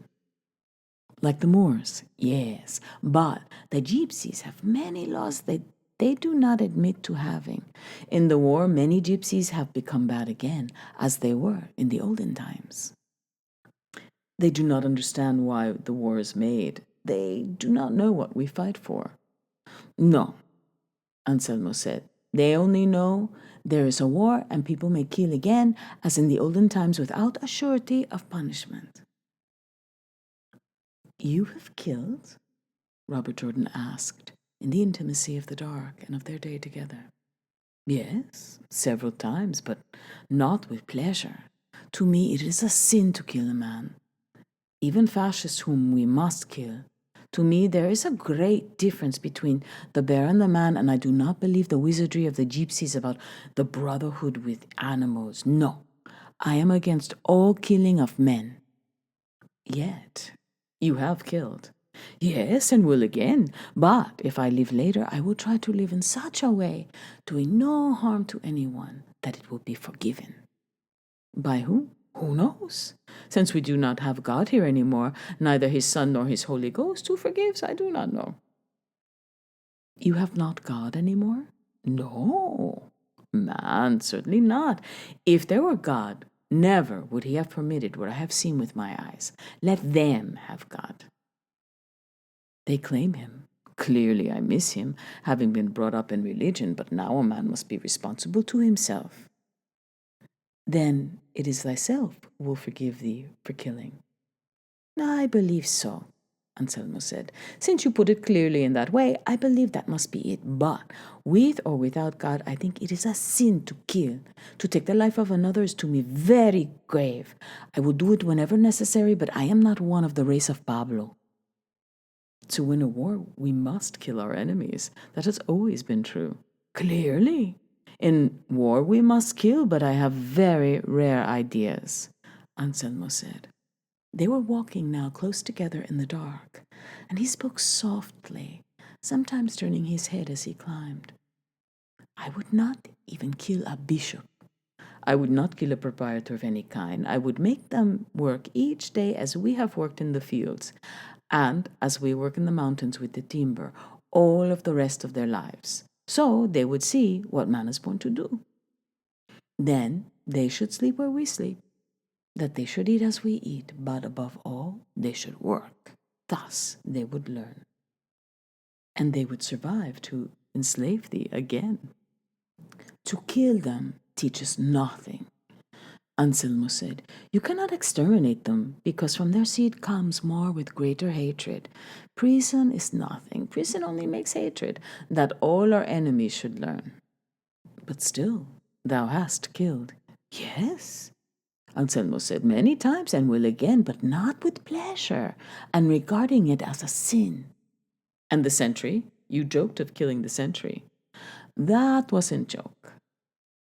"Like the Moors?" "Yes, but the gypsies have many laws that they do not admit to having. In the war, many gypsies have become bad again, as they were in the olden times." "They do not understand why the war is made. They do not know what we fight for." "No," Anselmo said. They only know there is a war and people may kill again, as in the olden times, without a surety of punishment. You have killed? Robert Jordan asked, in the intimacy of the dark and of their day together. Yes, several times, but not with pleasure. To me, it is a sin to kill a man, even fascists whom we must kill. To me, there is a great difference between the bear and the man, and I do not believe the wizardry of the gypsies about the brotherhood with animals. No, I am against all killing of men. Yet, you have killed. Yes, and will again. But if I live later, I will try to live in such a way, doing no harm to anyone, that it will be forgiven. By whom? Who knows? Since we do not have God here anymore, neither his Son nor his Holy Ghost, who forgives, I do not know. You have not God anymore? No, man, certainly not. If there were God, never would he have permitted what I have seen with my eyes. Let them have God. They claim him. Clearly I miss him, having been brought up in religion, but now a man must be responsible to himself. Then it is thyself who will forgive thee for killing. I believe so, Anselmo said. Since you put it clearly in that way, I believe that must be it. But with or without God, I think it is a sin to kill. To take the life of another is to me very grave. I will do it whenever necessary, but I am not one of the race of Pablo. To win a war, we must kill our enemies. That has always been true. Clearly. In war, we must kill, but I have very rare ideas, Anselmo said. They were walking now close together in the dark, and he spoke softly, sometimes turning his head as he climbed. I would not even kill a bishop. I would not kill a proprietor of any kind. I would make them work each day as we have worked in the fields, and as we work in the mountains with the timber, all of the rest of their lives. So they would see what man is born to do. Then they should sleep where we sleep, that they should eat as we eat, but above all, they should work. Thus they would learn. And they would survive to enslave thee again. To kill them teaches nothing, Anselmo said. You cannot exterminate them, because from their seed comes more with greater hatred. Prison is nothing. Prison only makes hatred, that all our enemies should learn. But still, thou hast killed. Yes, Anselmo said, many times, and will again, but not with pleasure, and regarding it as a sin. And the sentry? You joked of killing the sentry. That wasn't joke.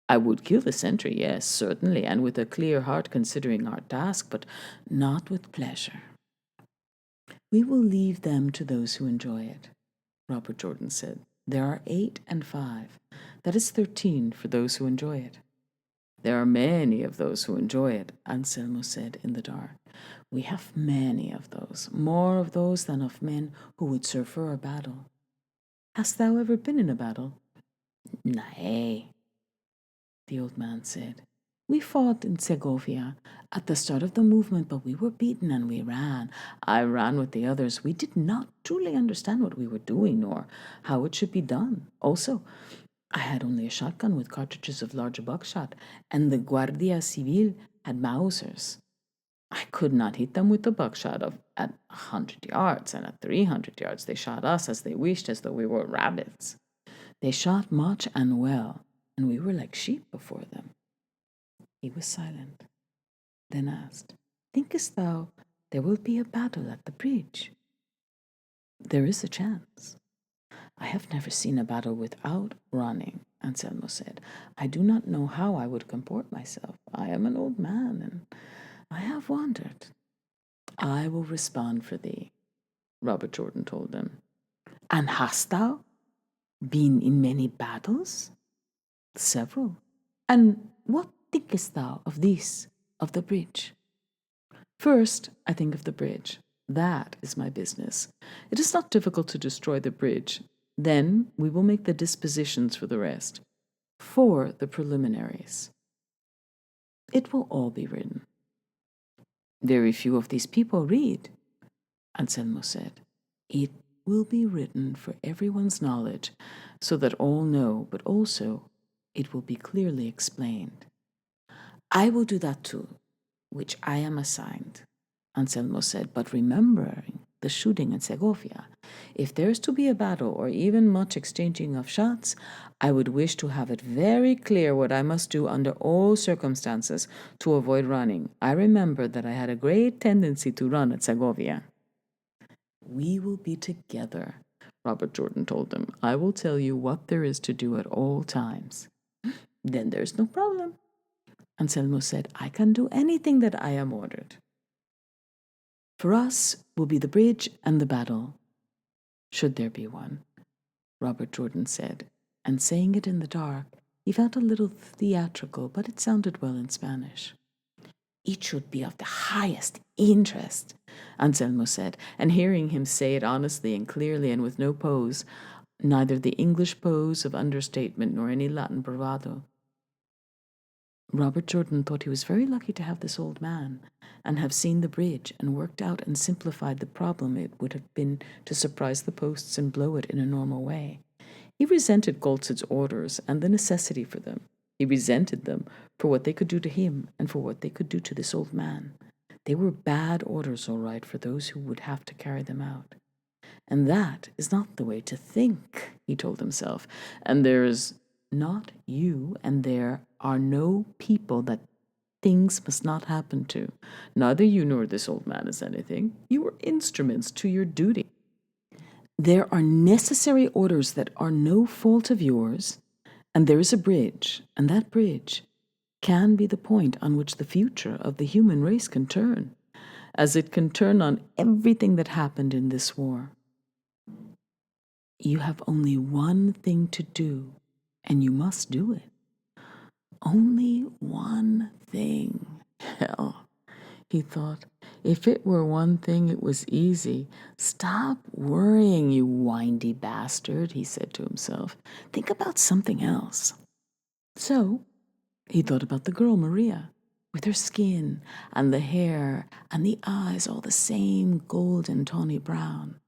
I would kill the sentry, yes, certainly, and with a clear heart considering our task, but not with pleasure. We will leave them to those who enjoy it, Robert Jordan said. There are 8 and 5. That is 13 for those who enjoy it. There are many of those who enjoy it, Anselmo said in the dark. We have many of those, more of those than of men who would serve for a battle. Hast thou ever been in a battle? Nay, the old man said. We fought in Segovia at the start of the movement, but we were beaten and we ran. I ran with the others. We did not truly understand what we were doing nor how it should be done. Also, I had only a shotgun with cartridges of large buckshot, and the Guardia Civil had Mausers. I could not hit them with the buckshot at 100 yards, and at 300 yards they shot us as they wished, as though we were rabbits. They shot much and well, and we were like sheep before them. He was silent, then asked, Thinkest thou there will be a battle at the bridge? There is a chance. I have never seen a battle without running, Anselmo said. I do not know how I would comport myself. I am an old man, and I have wandered. I will respond for thee, Robert Jordan told them. And hast thou been in many battles? Several. And what thinkest thou of this, of the bridge? First, I think of the bridge. That is my business. It is not difficult to destroy the bridge. Then we will make the dispositions for the rest. For the preliminaries. It will all be written. Very few of these people read, Anselmo said. It will be written for everyone's knowledge, so that all know, but also it will be clearly explained. I will do that too, which I am assigned, Anselmo said, but remembering the shooting in Segovia, if there is to be a battle or even much exchanging of shots, I would wish to have it very clear what I must do under all circumstances to avoid running. I remember that I had a great tendency to run at Segovia. We will be together, Robert Jordan told them. I will tell you what there is to do at all times. Then there's no problem. Anselmo said, I can do anything that I am ordered. For us will be the bridge and the battle, should there be one, Robert Jordan said, and saying it in the dark, he felt a little theatrical, but it sounded well in Spanish. It should be of the highest interest, Anselmo said, and hearing him say it honestly and clearly and with no pose, neither the English pose of understatement nor any Latin bravado, Robert Jordan thought he was very lucky to have this old man and have seen the bridge and worked out and simplified the problem it would have been to surprise the posts and blow it in a normal way. He resented Goltz's orders and the necessity for them. He resented them for what they could do to him and for what they could do to this old man. They were bad orders, all right, for those who would have to carry them out. And that is not the way to think, he told himself. And there's not you, and there are no people that things must not happen to. Neither you nor this old man is anything. You are instruments to your duty. There are necessary orders that are no fault of yours, and there is a bridge, and that bridge can be the point on which the future of the human race can turn, as it can turn on everything that happened in this war. You have only one thing to do, and you must do it. Only one thing. Hell, he thought, if it were one thing, it was easy. Stop worrying, you windy bastard, he said to himself. Think about something else. So, he thought about the girl, Maria, with her skin and the hair and the eyes all the same golden tawny brown.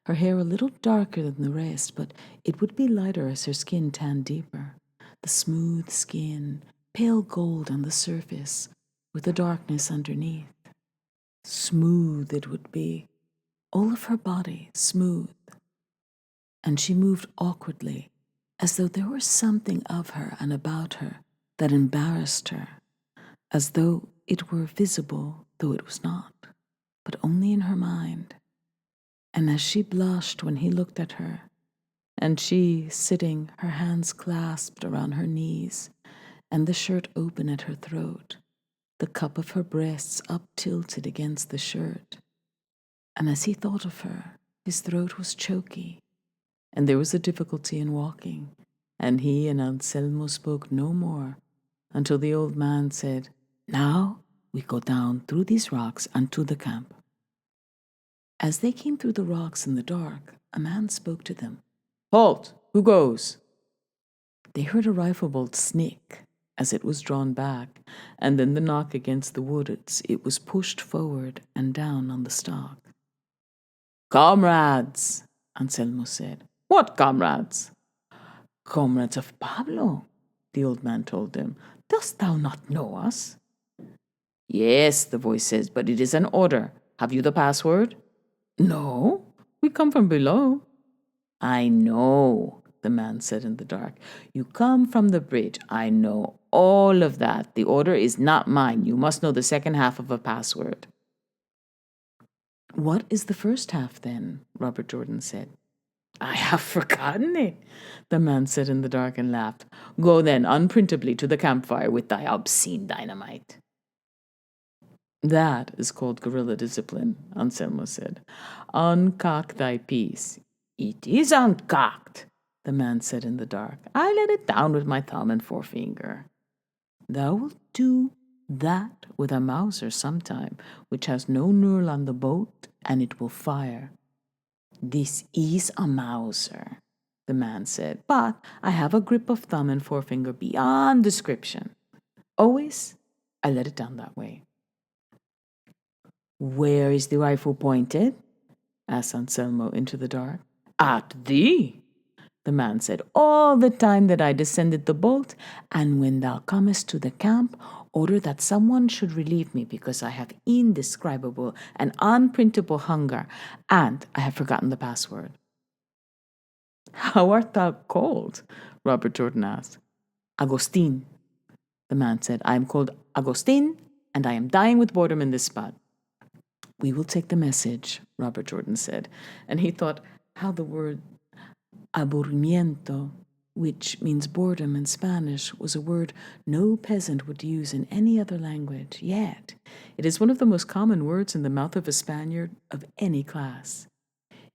Her hair a little darker than the rest, but it would be lighter as her skin tanned deeper. The smooth skin, pale gold on the surface, with the darkness underneath. Smooth it would be, all of her body smooth. And she moved awkwardly, as though there was something of her and about her that embarrassed her, as though it were visible, though it was not, but only in her mind. And as she blushed when he looked at her, and she sitting, her hands clasped around her knees, and the shirt open at her throat, the cup of her breasts up-tilted against the shirt, and as he thought of her, his throat was choky, and there was a difficulty in walking, and he and Anselmo spoke no more until the old man said, Now we go down through these rocks and to the camp. As they came through the rocks in the dark, a man spoke to them. Halt! Who goes? They heard a rifle bolt snick as it was drawn back, and then the knock against the wood as it was pushed forward and down on the stock. Comrades, Anselmo said. What comrades? Comrades of Pablo, the old man told them. Dost thou not know us? Yes, the voice says, but it is an order. Have you the password? No, we come from below. I know, the man said in the dark. You come from the bridge. I know all of that. The order is not mine. You must know the second half of a password. What is the first half, then? Robert Jordan said. I have forgotten it, the man said in the dark and laughed. Go then, unprintably, to the campfire with thy obscene dynamite. That is called guerrilla discipline, Anselmo said. Uncock thy piece. It is uncocked, the man said in the dark. I let it down with my thumb and forefinger. Thou wilt do that with a Mauser sometime, which has no knurl on the boat, and it will fire. This is a Mauser, the man said, but I have a grip of thumb and forefinger beyond description. Always, I let it down that way. Where is the rifle pointed? asked Anselmo into the dark. At thee, the man said, all the time that I descended the bolt, and when thou comest to the camp, order that someone should relieve me, because I have indescribable and unprintable hunger, and I have forgotten the password. How art thou called? Robert Jordan asked. Agustin, the man said. I am called Agustin, and I am dying with boredom in this spot. We will take the message, Robert Jordan said, and he thought how the word aburrimiento, which means boredom in Spanish, was a word no peasant would use in any other language, yet it is one of the most common words in the mouth of a Spaniard of any class.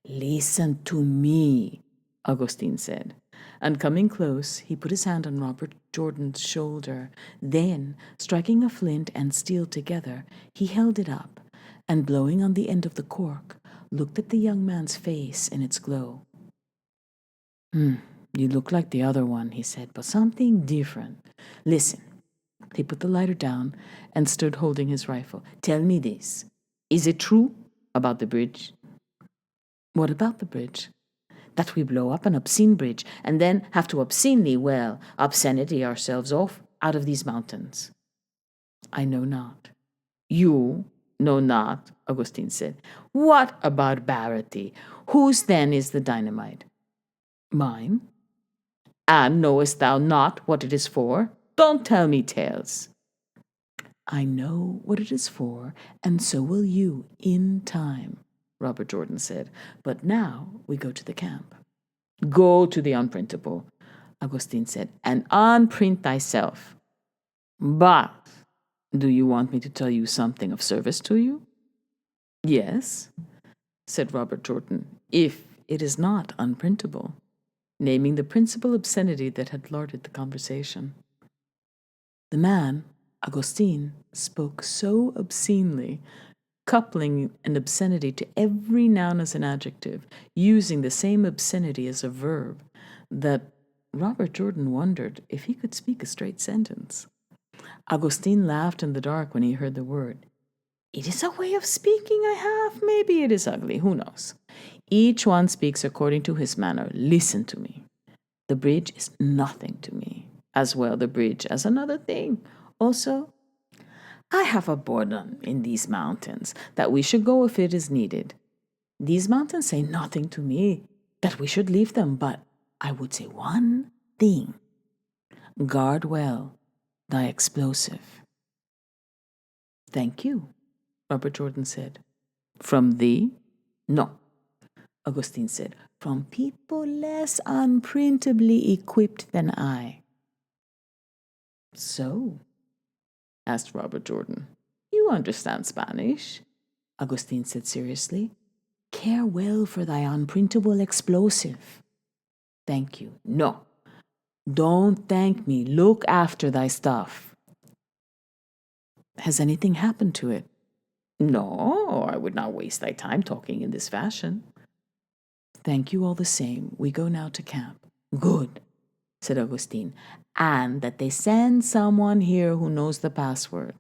Listen to me, Agustin said, and coming close, he put his hand on Robert Jordan's shoulder. Then, striking a flint and steel together, he held it up, and blowing on the end of the cork, looked at the young man's face in its glow. You look like the other one, he said, but something different. Listen. He put the lighter down and stood holding his rifle. Tell me this. Is it true about the bridge? What about the bridge? That we blow up an obscene bridge and then have to obscenity ourselves off out of these mountains. I know not. You know not, Augustine said. What a barbarity! Whose then is the dynamite? Mine. And knowest thou not what it is for? Don't tell me tales. I know what it is for, and so will you in time, Robert Jordan said. But now we go to the camp. Go to the unprintable, Augustine said, and unprint thyself. But do you want me to tell you something of service to you? Yes, said Robert Jordan, if it is not unprintable, naming the principal obscenity that had larded the conversation. The man, Agustin, spoke so obscenely, coupling an obscenity to every noun as an adjective, using the same obscenity as a verb, that Robert Jordan wondered if he could speak a straight sentence. Agustin laughed in the dark when he heard the word. It is a way of speaking I have. Maybe it is ugly. Who knows? Each one speaks according to his manner. Listen to me. The bridge is nothing to me. As well the bridge as another thing. Also, I have a boredom in these mountains that we should go if it is needed. These mountains say nothing to me that we should leave them, but I would say one thing. Guard well thy explosive. Thank you, Robert Jordan said. From thee? No, Augustine said. From people less unprintably equipped than I. So, asked Robert Jordan, you understand Spanish? Augustine said seriously. Care well for thy unprintable explosive. Thank you. No, don't thank me. Look after thy stuff. Has anything happened to it? No, I would not waste thy time talking in this fashion. Thank you all the same. We go now to camp. Good, said Augustine, and that they send someone here who knows the password.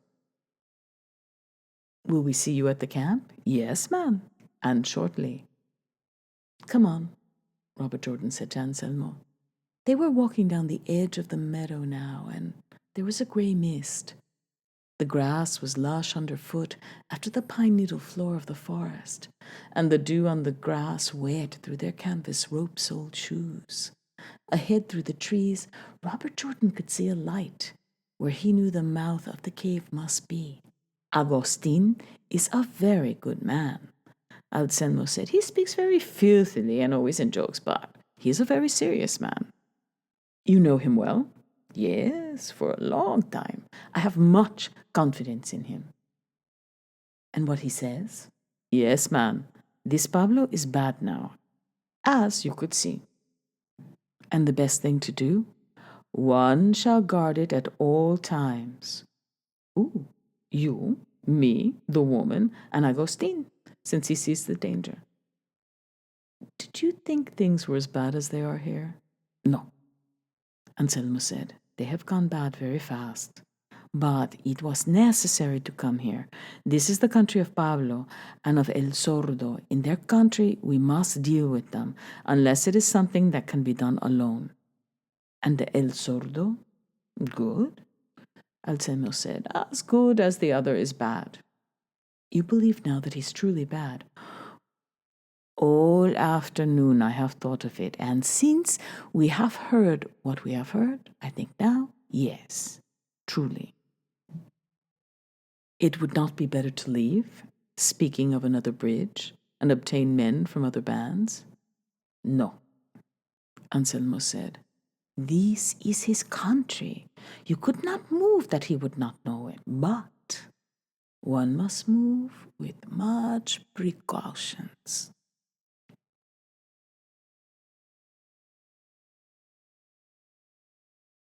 Will we see you at the camp? Yes, ma'am, and shortly. Come on, Robert Jordan said to Anselmo. They were walking down the edge of the meadow now, and there was a gray mist. The grass was lush underfoot after the pine-needle floor of the forest, and the dew on the grass wet through their canvas rope-soled shoes. Ahead through the trees, Robert Jordan could see a light where he knew the mouth of the cave must be. Agustin is a very good man, Anselmo said. He speaks very filthily and always in jokes, but he is a very serious man. You know him well? Yes, for a long time. I have much confidence in him. And what he says? Yes, ma'am. This Pablo is bad now, as you could see. And the best thing to do? One shall guard it at all times. Ooh, you, me, the woman, and Agustin, since he sees the danger. Did you think things were as bad as they are here? No, Anselmo said. They have gone bad very fast. But it was necessary to come here. This is the country of Pablo and of El Sordo. In their country, we must deal with them, unless it is something that can be done alone. And the El Sordo? Good? Anselmo said, as good as the other is bad. You believe now that he's truly bad? All afternoon I have thought of it, and since we have heard what we have heard, I think now, yes, truly. It would not be better to leave, speaking of another bridge, and obtain men from other bands? No, Anselmo said. This is his country. You could not move that he would not know it, but one must move with much precautions.